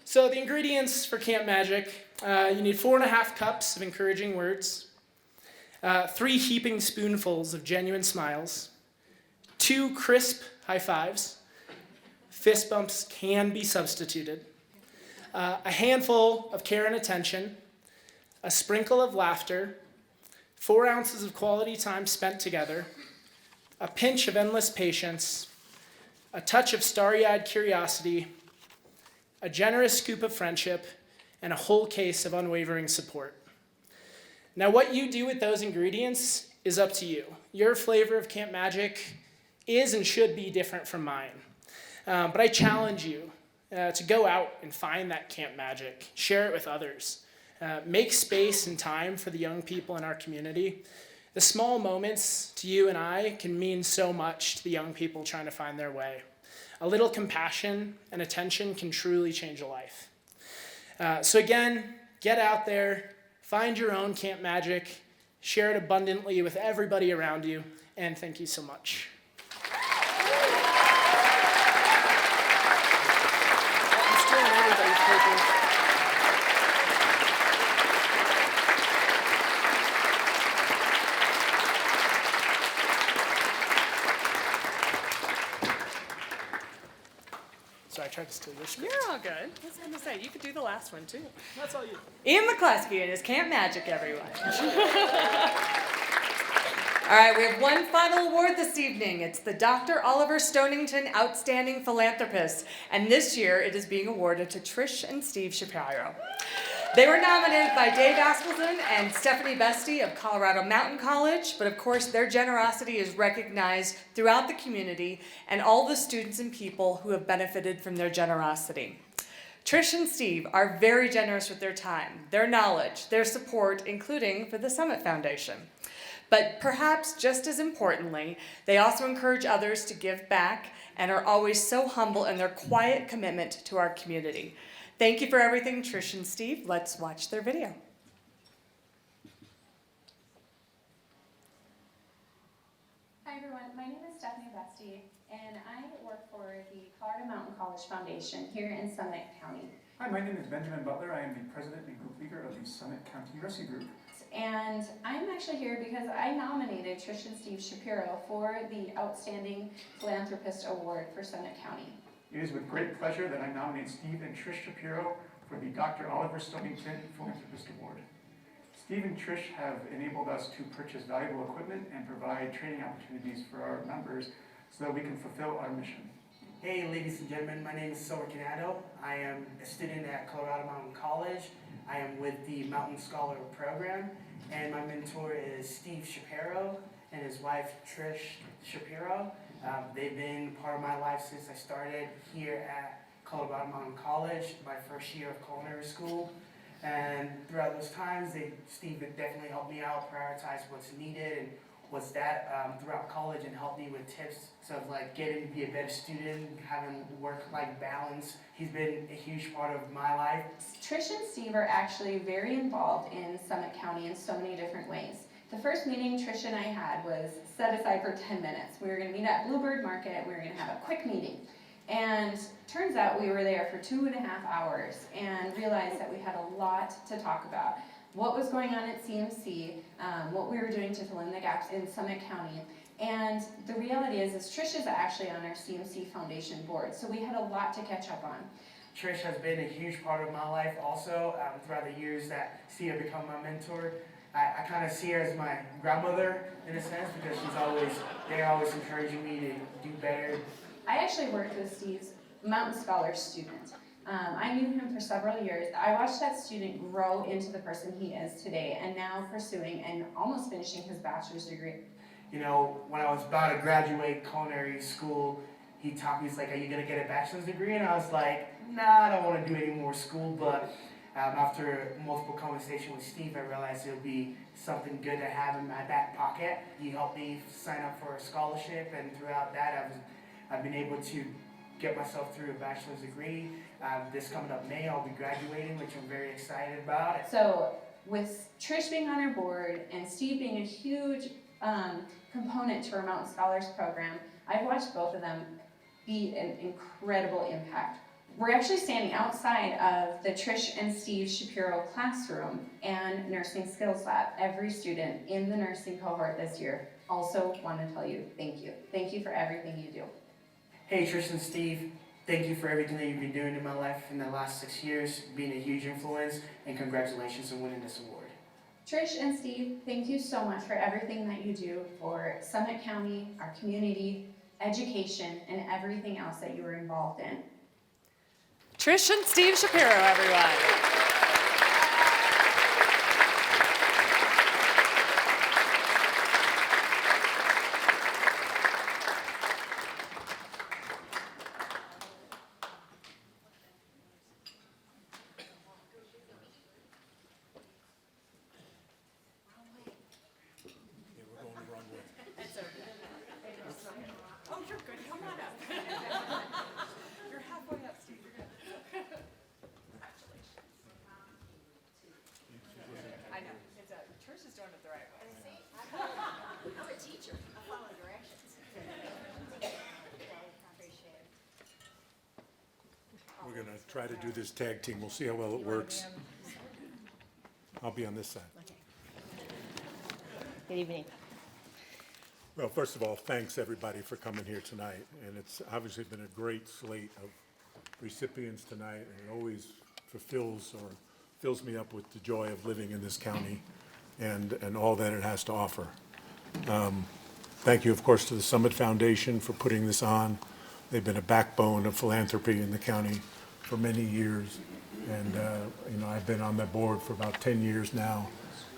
So the ingredients for camp magic, you need 4.5 cups of encouraging words, 3 heaping spoonfuls of genuine smiles, 2 crisp high fives, fist bumps can be substituted, a handful of care and attention, a sprinkle of laughter, 4 ounces of quality time spent together, a pinch of endless patience, a touch of starry-eyed curiosity, a generous scoop of friendship, and a whole case of unwavering support. Now, what you do with those ingredients is up to you. Your flavor of camp magic is and should be different from mine. But I challenge you to go out and find that camp magic, share it with others, make space and time for the young people in our community. The small moments to you and I can mean so much to the young people trying to find their way. A little compassion and attention can truly change a life. So again, get out there, find your own camp magic, share it abundantly with everybody around you, and thank you so much. papers. So I tried to steal your script. You're all good. I was going to say, you could do the last one too. That's all you. Ian McCluskey and his Camp Magic, everyone. All right, we have one final award this evening. It's the Dr. Oliver Stonington Outstanding Philanthropist. And this year, it is being awarded to Trish and Steve Shapiro. They were nominated by Dave Askelson and Stephanie Bestie of Colorado Mountain College, but of course their generosity is recognized throughout the community and all the students and people who have benefited from their generosity. Trish and Steve are very generous with their time, their knowledge, their support, including for the Summit Foundation. But perhaps just as importantly, they also encourage others to give back and are always so humble in their quiet commitment to our community. Thank you for everything, Trish and Steve. Let's watch their video. Hi everyone, my name is Stephanie Bestie, and I work for the Colorado Mountain College Foundation here in Summit County. Hi, my name is Benjamin Butler. I am the president and group leader of the Summit County Rescue Group. And I'm actually here because I nominated Trish and Steve Shapiro for the Outstanding Philanthropist Award for Summit County. It is with great pleasure that I nominate Steve and Trish Shapiro for the Dr. Oliver Stonington Philanthropist Award. Steve and Trish have enabled us to purchase valuable equipment and provide training opportunities for our members so that we can fulfill our mission. Hey ladies and gentlemen, my name is Silver Canado. I am a student at Colorado Mountain College. I am with the Mountain Scholar program, and my mentor is Steve Shapiro and his wife Trish Shapiro. They've been part of my life since I started here at Colorado Mountain College, my first year of culinary school. And throughout those times, Steve would definitely help me out, prioritize what's needed and what's that throughout college, and help me with tips of like getting to be a better student, having work-life balance. He's been a huge part of my life. Trish and Steve are actually very involved in Summit County in so many different ways. The first meeting Trish and I had was set aside for 10 minutes. We were going to meet at Bluebird Market. We were going to have a quick meeting. And turns out we were there for 2.5 hours and realized that we had a lot to talk about. What was going on at CMC, what we were doing to fill in the gaps in Summit County. And the reality is Trish is actually on our CMC Foundation board, so we had a lot to catch up on. Trish has been a huge part of my life also throughout the years that Steve has become my mentor. I kind of see her as my grandmother in a sense, because they're always encouraging me to do better. I actually worked with Steve's Mountain Scholar student. I knew him for several years. I watched that student grow into the person he is today, and now pursuing and almost finishing his bachelor's degree. You know, when I was about to graduate culinary school, he taught me, he's like, are you gonna get a bachelor's degree? And I was like, nah, I don't wanna do any more school, but after multiple conversations with Steve, I realized it would be something good to have in my back pocket. He helped me sign up for a scholarship, and throughout that, I've been able to get myself through a bachelor's degree. This coming up May, I'll be graduating, which I'm very excited about. So with Trish being on our board and Steve being a huge component to our Mountain Scholars program, I've watched both of them be an incredible impact. We're actually standing outside of the Trish and Steve Shapiro classroom and nursing skills lab. Every student in the nursing cohort this year also want to tell you thank you. Thank you for everything you do. Hey Trish and Steve, thank you for everything that you've been doing in my life in the last 6 years, being a huge influence, and congratulations on winning this award. Trish and Steve, thank you so much for everything that you do for Summit County, our community, education, and everything else that you were involved in. Trish and Steve Shapiro, everyone. Oh, you're good. Come on up. You're halfway up, Steve. You're good. Congratulations. I know. Trish is doing it the right way. I'm a teacher. I follow directions. We're going to try try to do this tag team. We'll see how well it works. I'll be on this side. Good evening. Well, first of all, thanks everybody for coming here tonight. And it's obviously been a great slate of recipients tonight, and it always fills me up with the joy of living in this county and all that it has to offer. Thank you, of course, to the Summit Foundation for putting this on. They've been a backbone of philanthropy in the county for many years. And, I've been on that board for about 10 years now.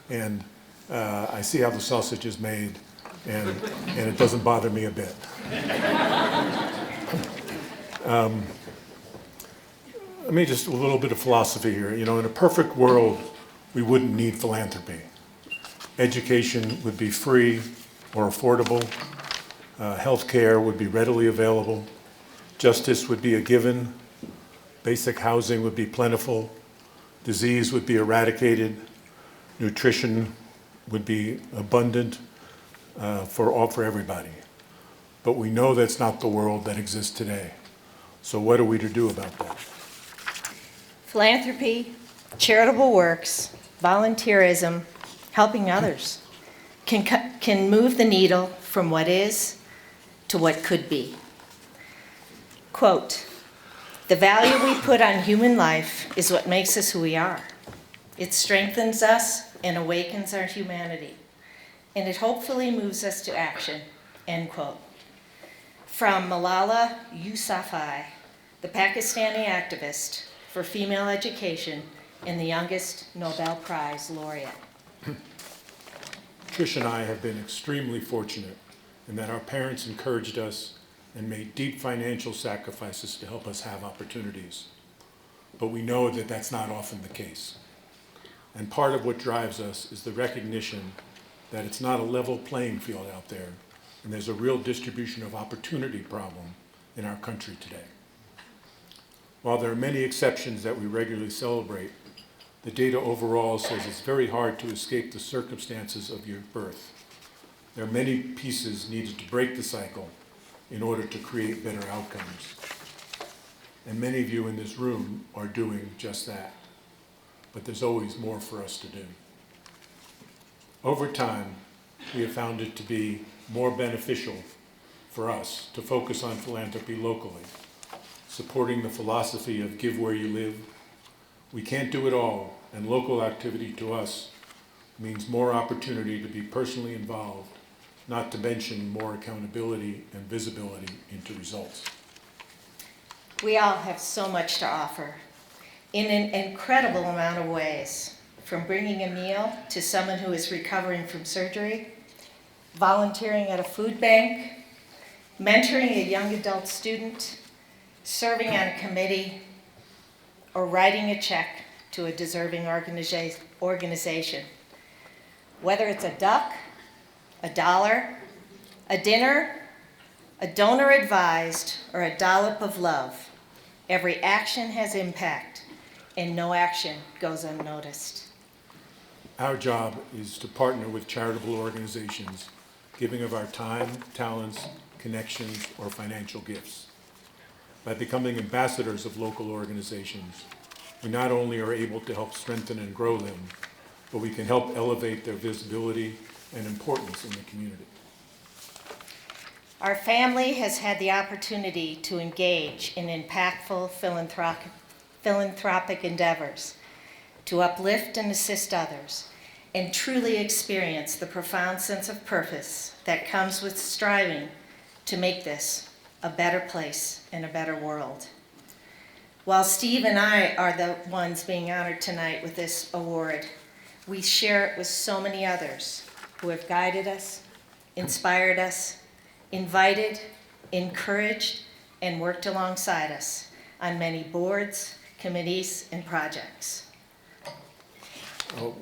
And I see how the sausage is made, and it doesn't bother me a bit. Let me just a little bit of philosophy here. In a perfect world, we wouldn't need philanthropy. Education would be free or affordable. Healthcare would be readily available. Justice would be a given. Basic housing would be plentiful. Disease would be eradicated. Nutrition would be abundant for everybody. But we know that's not the world that exists today. So what are we to do about that? Philanthropy, charitable works, volunteerism, helping others can move the needle from what is to what could be. Quote, "The value we put on human life is what makes us who we are. It strengthens us and awakens our humanity, and it hopefully moves us to action," end quote. From Malala Yousafzai, the Pakistani activist for female education and the youngest Nobel Prize laureate. Trish and I have been extremely fortunate in that our parents encouraged us and made deep financial sacrifices to help us have opportunities. But we know that that's not often the case. And part of what drives us is the recognition that it's not a level playing field out there, and there's a real distribution of opportunity problem in our country today. While there are many exceptions that we regularly celebrate, the data overall says it's very hard to escape the circumstances of your birth. There are many pieces needed to break the cycle in order to create better outcomes. And many of you in this room are doing just that. But there's always more for us to do. Over time, we have found it to be more beneficial for us to focus on philanthropy locally, supporting the philosophy of give where you live. We can't do it all, and local activity to us means more opportunity to be personally involved, not to mention more accountability and visibility into results. We all have so much to offer in an incredible amount of ways, from bringing a meal to someone who is recovering from surgery, volunteering at a food bank, mentoring a young adult student, serving on a committee, or writing a check to a deserving organization. Whether it's a duck, a dollar, a dinner, a donor advised, or a dollop of love, every action has impact, and no action goes unnoticed. Our job is to partner with charitable organizations, giving of our time, talents, connections, or financial gifts. By becoming ambassadors of local organizations, we not only are able to help strengthen and grow them, but we can help elevate their visibility and importance in the community. Our family has had the opportunity to engage in impactful philanthropic endeavors, to uplift and assist others, and truly experience the profound sense of purpose that comes with striving to make this a better place and a better world. While Steve and I are the ones being honored tonight with this award, we share it with so many others who have guided us, inspired us, invited, encouraged, and worked alongside us on many boards, committees, and projects.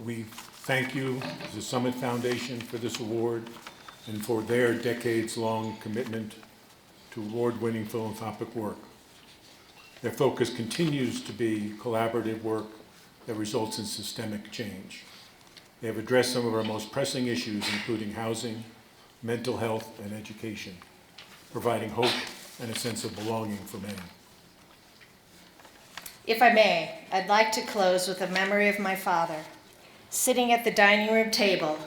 We thank you, the Summit Foundation, for this award and for their decades-long commitment to award-winning philanthropic work. Their focus continues to be collaborative work that results in systemic change. They have addressed some of our most pressing issues, including housing, mental health, and education, providing hope and a sense of belonging for many. If I may, I'd like to close with a memory of my father, sitting at the dining room table,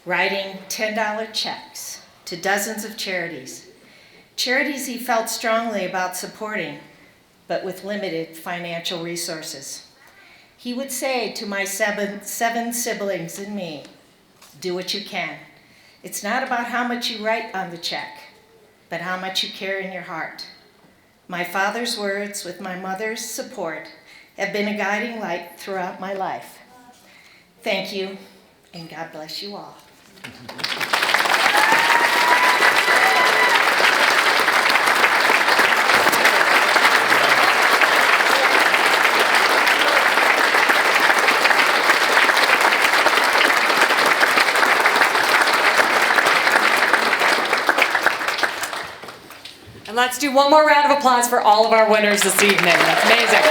writing $10 checks to dozens of charities. Charities he felt strongly about supporting, but with limited financial resources. He would say to my seven siblings and me, do what you can. It's not about how much you write on the check, but how much you carry in your heart. My father's words, with my mother's support, have been a guiding light throughout my life. Thank you, and God bless you all. And let's do one more round of applause for all of our winners this evening. That's amazing.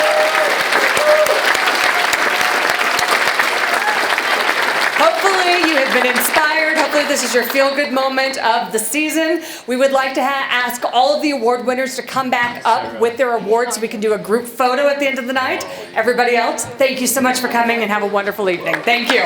Hopefully you have been inspired. Hopefully this is your feel-good moment of the season. We would like to ask all of the award winners to come back up with their awards so we can do a group photo at the end of the night. Everybody else, thank you so much for coming and have a wonderful evening. Thank you.